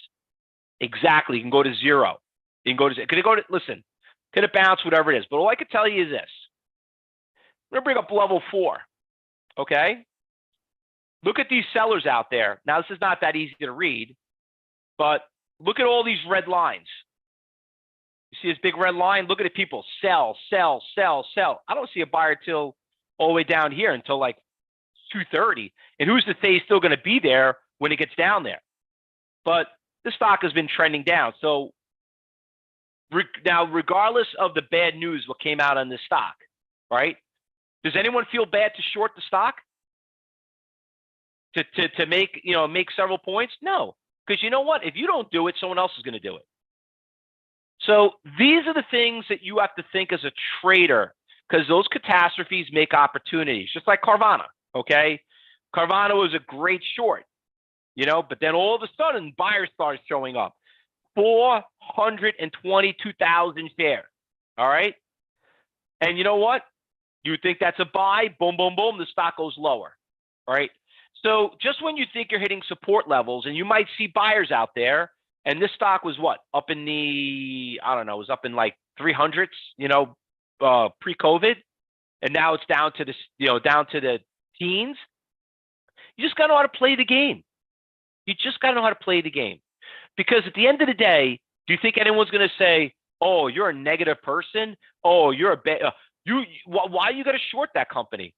Exactly. You can go to zero. You can go to, could it go to, listen, could it bounce, whatever it is. But all I could tell you is this. I'm going to bring up level 4. Okay? Look at these sellers out there. Now, this is not that easy to read, but look at all these red lines. You see this big red line? Look at the people. Sell, sell, sell, sell. I don't see a buyer till all the way down here until like 230. And who's to say he's still going to be there when it gets down there? But the stock has been trending down. So Now, regardless of the bad news, what came out on this stock, right? Does anyone feel bad to short the stock? To make several points? No, because you know what? If you don't do it, someone else is going to do it. So these are the things that you have to think as a trader, because those catastrophes make opportunities, just like Carvana. Okay, Carvana was a great short, but then all of a sudden buyers started showing up. 422,000 shares. All right. And you know what? You think that's a buy, boom, boom, boom, the stock goes lower. All right. So just when you think you're hitting support levels, and you might see buyers out there, and this stock was what? Up in the, I don't know, it was up in like 300s, pre-COVID. And now it's down to down to the teens. You just got to know how to play the game. You just got to know how to play the game. Because at the end of the day, do you think anyone's going to say, "Oh, you're a negative person. Oh, you're a bad. Why you got to short that company?"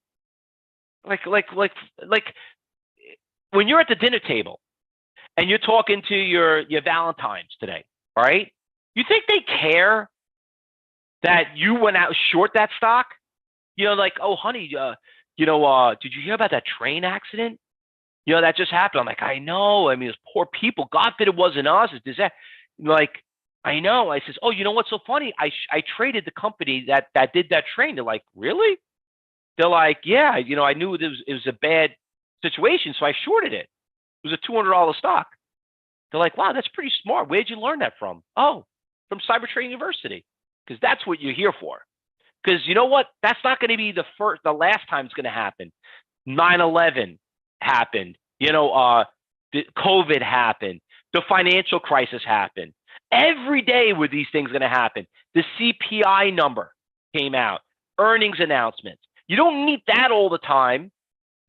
Like when you're at the dinner table and you're talking to your Valentine's today, all right? You think they care that you went out short that stock? Like, "Oh, honey, did you hear about that train accident? That just happened." I'm like, "I know. I mean, it's poor people. God forbid it wasn't us. It's that." Like, "I know." I says, "Oh, you know what's so funny? I traded the company that did that train." They're like, "Really?" They're like, "Yeah, I knew it was a bad situation, so I shorted it. It was a $200 stock." They're like, "Wow, that's pretty smart. Where'd you learn that from?" "Oh, from Cyber Trading University," because that's what you're here for. Because you know what? That's not going to be the last time it's going to happen. 9/11 happened. The COVID happened. The financial crisis happened. Every day were these things going to happen. The CPI number came out. Earnings announcements. You don't need that all the time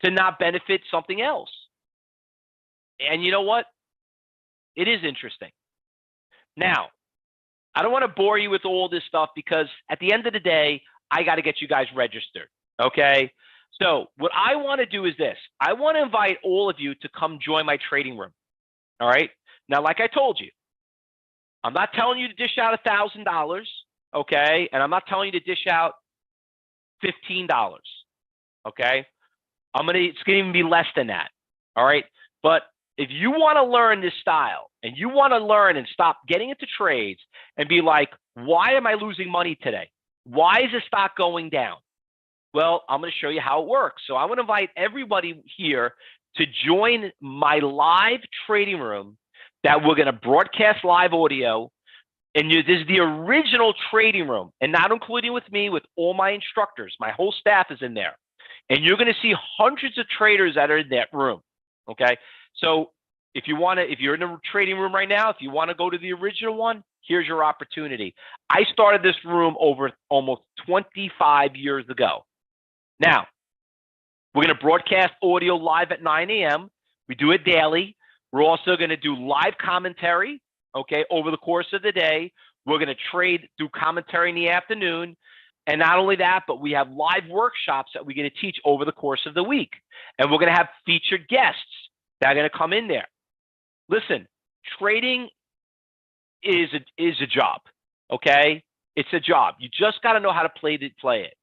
to not benefit something else. And you know what? It is interesting. Now, I don't want to bore you with all this stuff, because at the end of the day, I got to get you guys registered. Okay? So what I want to do is this. I want to invite all of you to come join my trading room. All right? Now, like I told you, I'm not telling you to dish out $1,000, okay? And I'm not telling you to dish out $15, okay? It's going to even be less than that, all right? But if you want to learn this style, and you want to learn and stop getting into trades and be like, "Why am I losing money today? Why is the stock going down?" Well, I'm going to show you how it works. So I want to invite everybody here to join my live trading room that we're going to broadcast live audio. And this is the original trading room, and not including with me, with all my instructors. My whole staff is in there. And you're going to see hundreds of traders that are in that room. Okay. So if you're in the trading room right now, if you want to go to the original one, here's your opportunity. I started this room over almost 25 years ago. Now, we're going to broadcast audio live at 9 a.m. We do it daily. We're also going to do live commentary, okay, over the course of the day. We're going to do commentary in the afternoon. And not only that, but we have live workshops that we're going to teach over the course of the week. And we're going to have featured guests that are going to come in there. Listen, trading is a job, okay? It's a job. You just got to know how to play it.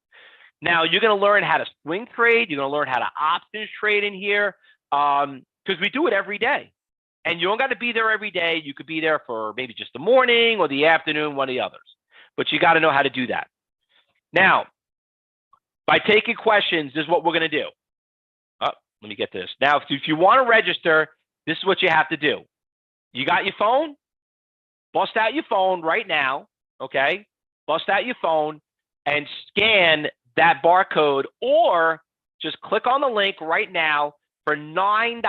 Now, you're going to learn how to swing trade. You're going to learn how to options trade in here, because we do it every day. And you don't got to be there every day. You could be there for maybe just the morning or the afternoon, one of the others. But you got to know how to do that. Now, by taking questions, this is what we're going to do. Oh, let me get this. Now, if you want to register, this is what you have to do. You got your phone? Bust out your phone right now, okay? Bust out your phone and scan that barcode, or just click on the link right now for $9.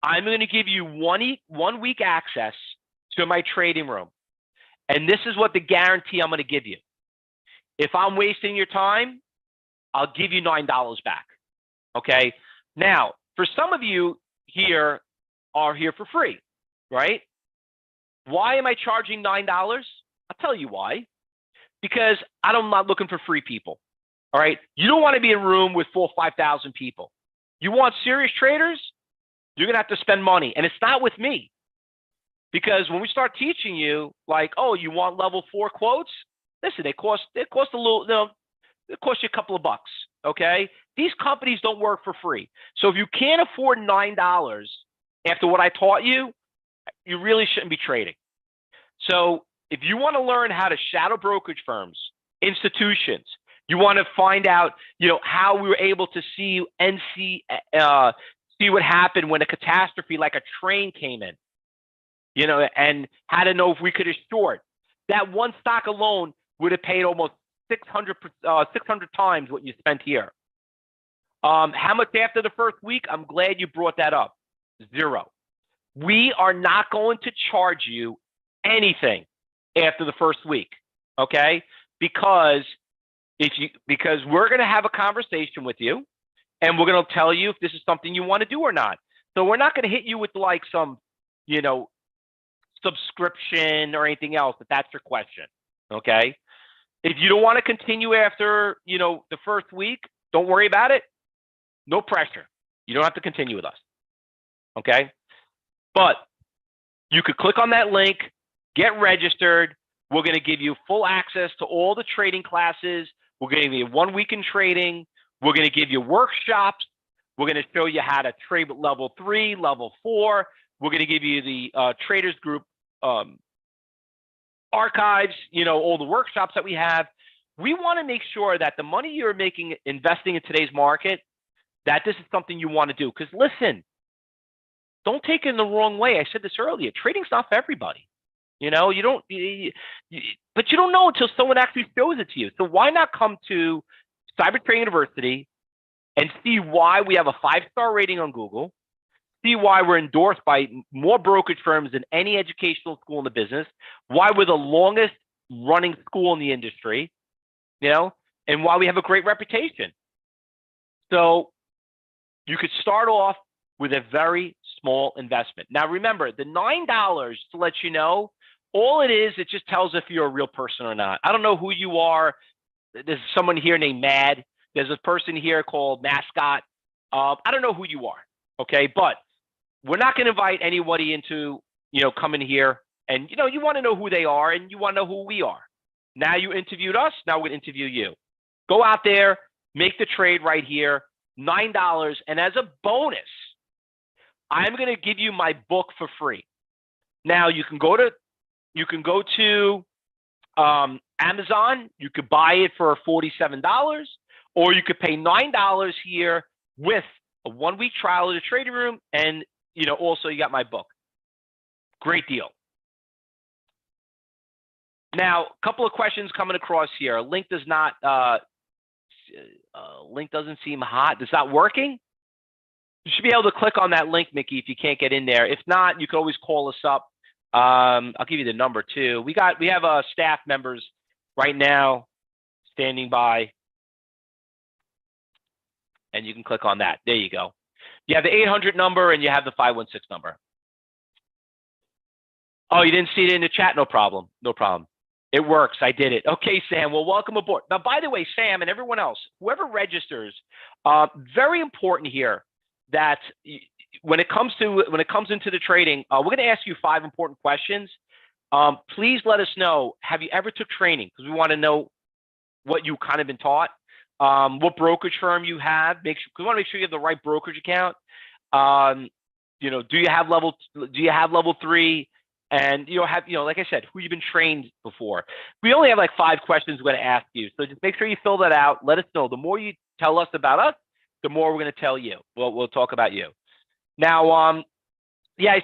I'm going to give you 1 week access to my trading room. And this is what the guarantee I'm going to give you. If I'm wasting your time, I'll give you $9 back. Okay? Now, for some of you here are here for free, right? Why am I charging $9? I'll tell you why. Because I'm not looking for free people. All right? You don't want to be in a room with 4,000 or 5,000 people. You want serious traders? You're going to have to spend money. And it's not with me. Because when we start teaching you, like, oh, you want level 4 quotes? Listen, it costs a little, it costs you a couple of bucks. Okay, these companies don't work for free. So if you can't afford $9 after what I taught you, you really shouldn't be trading. So if you want to learn how to shadow brokerage firms, institutions, you want to find out, how we were able to see what happened when a catastrophe like a train came in, and how to know if we could have short. That one stock alone would have paid almost 600 times what you spent here. How much after the first week? I'm glad you brought that up. 0. We are not going to charge you anything after the first week, okay? Because we're going to have a conversation with you, and we're going to tell you if this is something you want to do or not. So we're not going to hit you with like some, subscription or anything else if that's your question, okay? If you don't want to continue after, the first week, don't worry about it. No pressure. You don't have to continue with us, okay? But you could click on that link, get registered. We're going to give you full access to all the trading classes. We're going to give you 1 week in trading. We're going to give you workshops. We're going to show you how to trade with level 3, level 4. We're going to give you the Traders Group archives, all the workshops that we have. We want to make sure that the money you're making investing in today's market, that this is something you want to do. Because listen, don't take it in the wrong way. I said this earlier. Trading's not for everybody. But you don't know until someone actually shows it to you. So why not come to Cyber Trading University and see why we have a 5-star rating on Google, see why we're endorsed by more brokerage firms than any educational school in the business, why we're the longest running school in the industry, and why we have a great reputation. So you could start off with a very small investment. Now, remember, the $9, to let you know, all it is, it just tells if you're a real person or not. I don't know who you are. There's someone here named Mad. There's a person here called Mascot. I don't know who you are, okay? But we're not going to invite anybody into, coming here. And, you want to know who they are and you want to know who we are. Now you interviewed us. Now we're going to interview you. Go out there, make the trade right here, $9. And as a bonus, I'm going to give you my book for free. Now you can go to Amazon. You could buy it for $47, or you could pay $9 here with a 1-week trial of the trading room, and also you got my book. Great deal. Now, a couple of questions coming across here. Link doesn't seem hot. It's not working. You should be able to click on that link, Mickey, if you can't get in there. If not, you can always call us up. I'll give you the number too. We have staff members right now standing by, and you can click on that. There you go. You have the 800 number and you have the 516 number. Oh, you didn't see it in the chat? No problem. No problem. It works. I did it. Okay, Sam. Well, welcome aboard. Now, by the way, Sam and everyone else, whoever registers, very important here that when it comes into the trading, we're going to ask you 5 important questions. Please let us know, have you ever took training? Because we want to know what you kind of been taught, what brokerage firm you have. We want to make sure you have the right brokerage account. Do you have level 3? And like I said, who you've been trained before. We only have like 5 questions we're going to ask you. So just make sure you fill that out. Let us know. The more you tell us about us, the more we're going to tell you. We'll talk about you. Now, I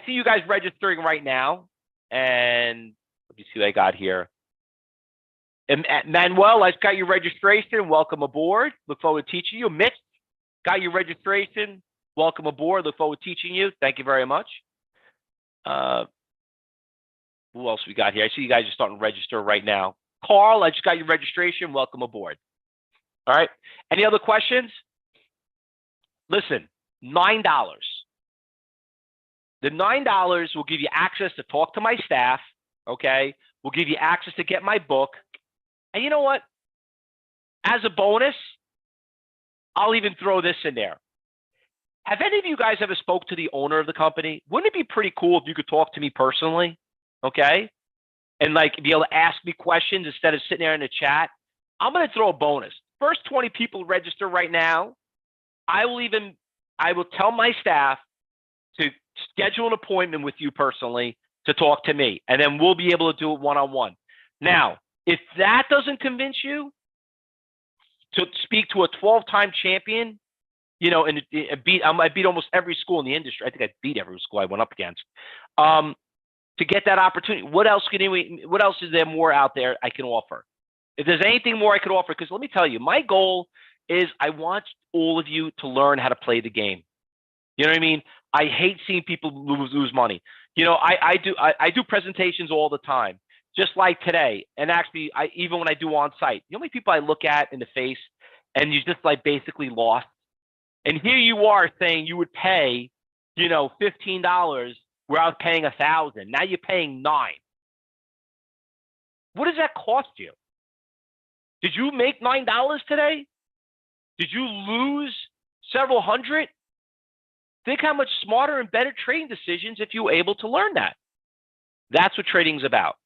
see you guys registering right now. And let me see what I got here. And Manuel, I got your registration. Welcome aboard. Look forward to teaching you. Mitch, got your registration. Welcome aboard. Look forward to teaching you. Thank you very much. Who else we got here? I see you guys are starting to register right now. Carl, I just got your registration. Welcome aboard. All right. Any other questions? Listen, $9. The $9 will give you access to talk to my staff, okay? We'll give you access to get my book. And you know what? As a bonus, I'll even throw this in there. Have any of you guys ever spoke to the owner of the company? Wouldn't it be pretty cool if you could talk to me personally? Okay. And like be able to ask me questions instead of sitting there in the chat. I'm going to throw a bonus. First 20 people register right now. I will tell my staff to schedule an appointment with you personally to talk to me, and then we'll be able to do it one-on-one. Now, if that doesn't convince you to speak to a 12-time champion, you know, and I beat almost every school in the industry. I think I beat every school I went up against. To get that opportunity, what else is there more out there I can offer? If there's anything more I could offer, because let me tell you, my goal is I want all of you to learn how to play the game. You know what I mean? I hate seeing people lose money. You know, I do presentations all the time, just like today. And actually, even when I do on site, the only people I look at in the face, and you just like basically lost. And here you are saying you would pay, you know, $15 where I was paying $1,000. Now you're paying $9. What does that cost you? Did you make $9 today? Did you lose several hundred? Think how much smarter and better trading decisions if you were able to learn that. That's what trading is about.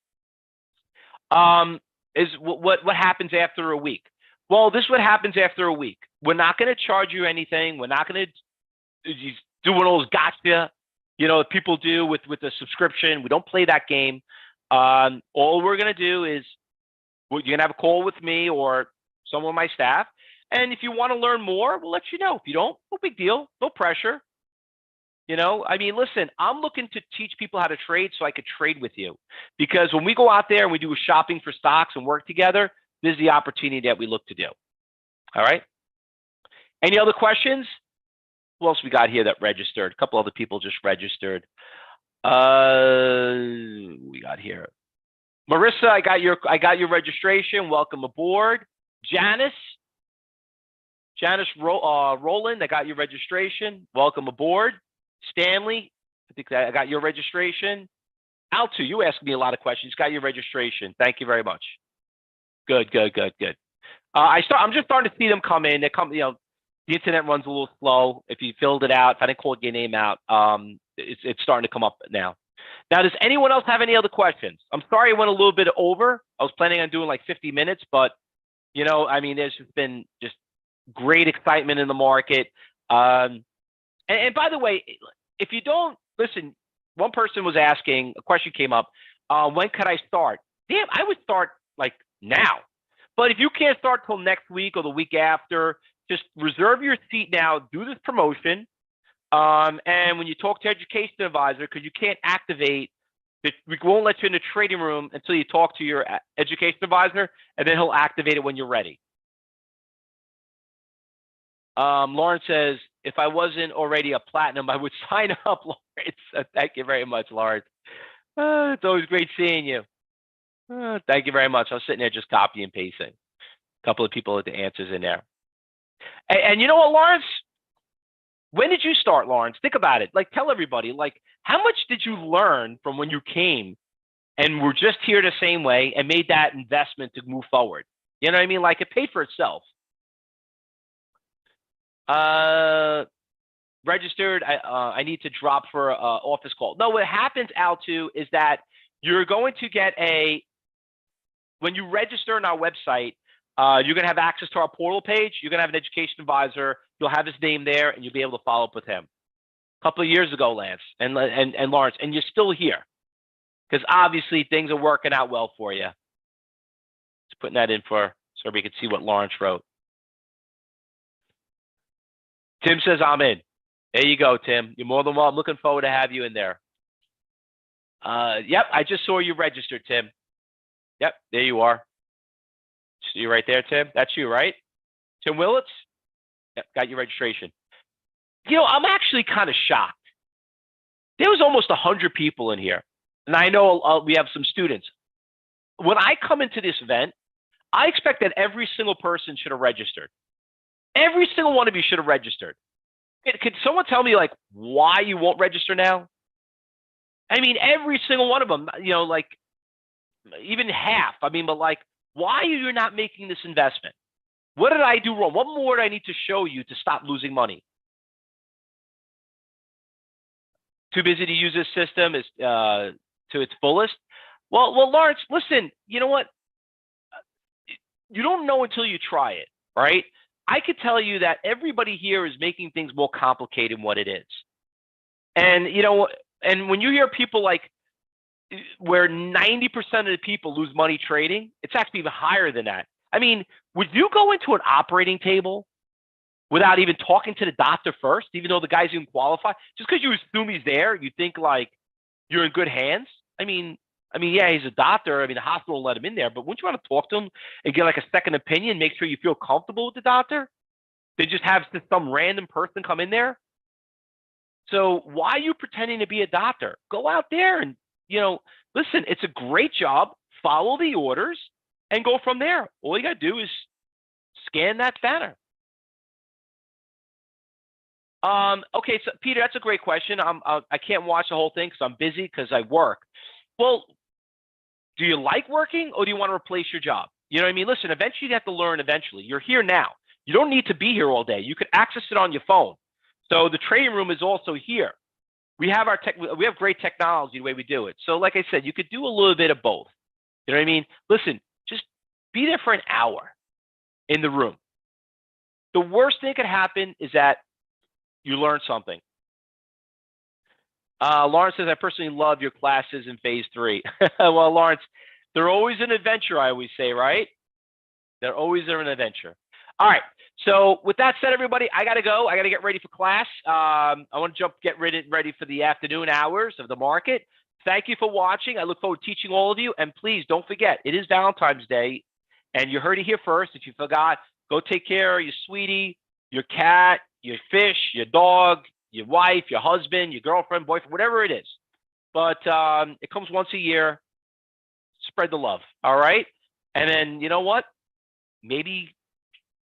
Is what happens after a week? Well, this is what happens after a week. We're not going to charge you anything. We're not going to do one of those gotcha, you know, people do with the subscription. We don't play that game. All we're going to do is you're going to have a call with me or someone on my staff. And if you want to learn more, we'll let you know. If you don't, no big deal, no pressure. You know, I mean, listen, I'm looking to teach people how to trade so I could trade with you. Because when we go out there and we do shopping for stocks and work together, this is the opportunity that we look to do. All right. Any other questions? Who else we got here that registered? A couple other people just registered. We got here. Marissa, I got your registration. Welcome aboard. Janice Roland, I got your registration. Welcome aboard. Stanley, I think I got your registration. Altu, you asked me a lot of questions. Got your registration. Thank you very much. Good. I'm just starting to see them come in. They come, you know, the internet runs a little slow. If you filled it out, if I didn't call your name out, it's starting to come up now. Now, does anyone else have any other questions? I'm sorry I went a little bit over. I was planning on doing like 50 minutes, but you know, I mean, there's been just great excitement in the market. And by the way, if you don't listen, one person was asking, a question came up, when could I start? Damn, I would start like now. But if you can't start till next week or the week after, just reserve your seat now, do this promotion. And when you talk to education advisor, because you can't activate, we won't let you in the trading room until you talk to your education advisor, and then he'll activate it when you're ready. Lawrence says, if I wasn't already a platinum, I would sign up, Lawrence. Thank you very much, Lawrence. It's always great seeing you. Thank you very much. I was sitting there just copying and pasting. A couple of people with the answers in there. And you know what, Lawrence? When did you start, Lawrence? Think about it. Like, tell everybody, like, how much did you learn from when you came and were just here the same way and made that investment to move forward? You know what I mean? Like, it paid for itself. Registered. I need to drop for an office call. No, what happens, Altu, is that you're going to get when you register on our website, you're going to have access to our portal page. You're going to have an education advisor. You'll have his name there, and you'll be able to follow up with him. A couple of years ago, Lance and Lawrence, and you're still here because obviously things are working out well for you. Just putting that in so we can see what Lawrence wrote. Tim says, I'm in. There you go, Tim. You're more than welcome. I'm looking forward to have you in there. Yep, I just saw you registered, Tim. Yep, there you are. See you right there, Tim. That's you, right? Tim Willits? Yep, got your registration. You know, I'm actually kind of shocked. There was almost 100 people in here. And I know we have some students. When I come into this event, I expect that every single person should have registered. Every single one of you should have registered. Could someone tell me, like, why you won't register now? I mean, every single one of them, you know, like, even half. I mean, but, like, why are you not making this investment? What did I do wrong? What more do I need to show you to stop losing money? Too busy to use this system is to its fullest. Well, Lawrence, listen. You know what? You don't know until you try it, right? I could tell you that everybody here is making things more complicated than what it is. And and when you hear people like where 90% of the people lose money trading, it's actually even higher than that. I mean, would you go into an operating table without even talking to the doctor first, even though the guy's even qualified? Just because you assume he's there, you think like you're in good hands? I mean, yeah, he's a doctor. I mean, the hospital will let him in there, but wouldn't you want to talk to him and get like a second opinion, make sure you feel comfortable with the doctor? They just have some random person come in there. So why are you pretending to be a doctor? Go out there and, listen, it's a great job. Follow the orders and go from there. All you got to do is scan that banner. Okay, so Peter, that's a great question. I can't watch the whole thing because I'm busy because I work. Well, do you like working or do you want to replace your job? You know what I mean? Listen, eventually you have to learn eventually. You're here now. You don't need to be here all day. You can access it on your phone. So the trading room is also here. We have we have great technology the way we do it. So like I said, you could do a little bit of both. You know what I mean? Listen, just be there for an hour in the room. The worst thing that could happen is that you learn something. Lawrence says, I personally love your classes in phase 3. Well, Lawrence, they're always an adventure, I always say, right? They're always an adventure. All right. So with that said, everybody, I got to go. I got to get ready for class. I want to get ready for the afternoon hours of the market. Thank you for watching. I look forward to teaching all of you. And please don't forget, it is Valentine's Day. And you heard it here first. If you forgot, go take care of your sweetie, your cat, your fish, your dog, your wife, your husband, your girlfriend, boyfriend, whatever it is. But it comes once a year. Spread the love. All right. And then you know what? Maybe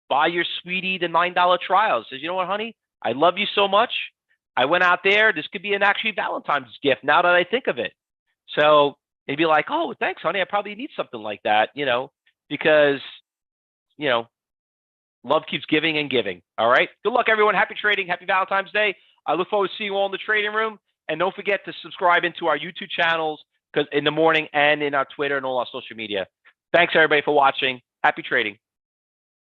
buy your sweetie the $9 trial. Says, you know what, honey? I love you so much. I went out there. This could be an actually Valentine's gift now that I think of it. So they'd be like, oh, thanks, honey. I probably need something like that, because, love keeps giving and giving. All right. Good luck, everyone. Happy trading. Happy Valentine's Day. I look forward to seeing you all in the trading room. And don't forget to subscribe into our YouTube channels in the morning and in our Twitter and all our social media. Thanks, everybody, for watching. Happy trading.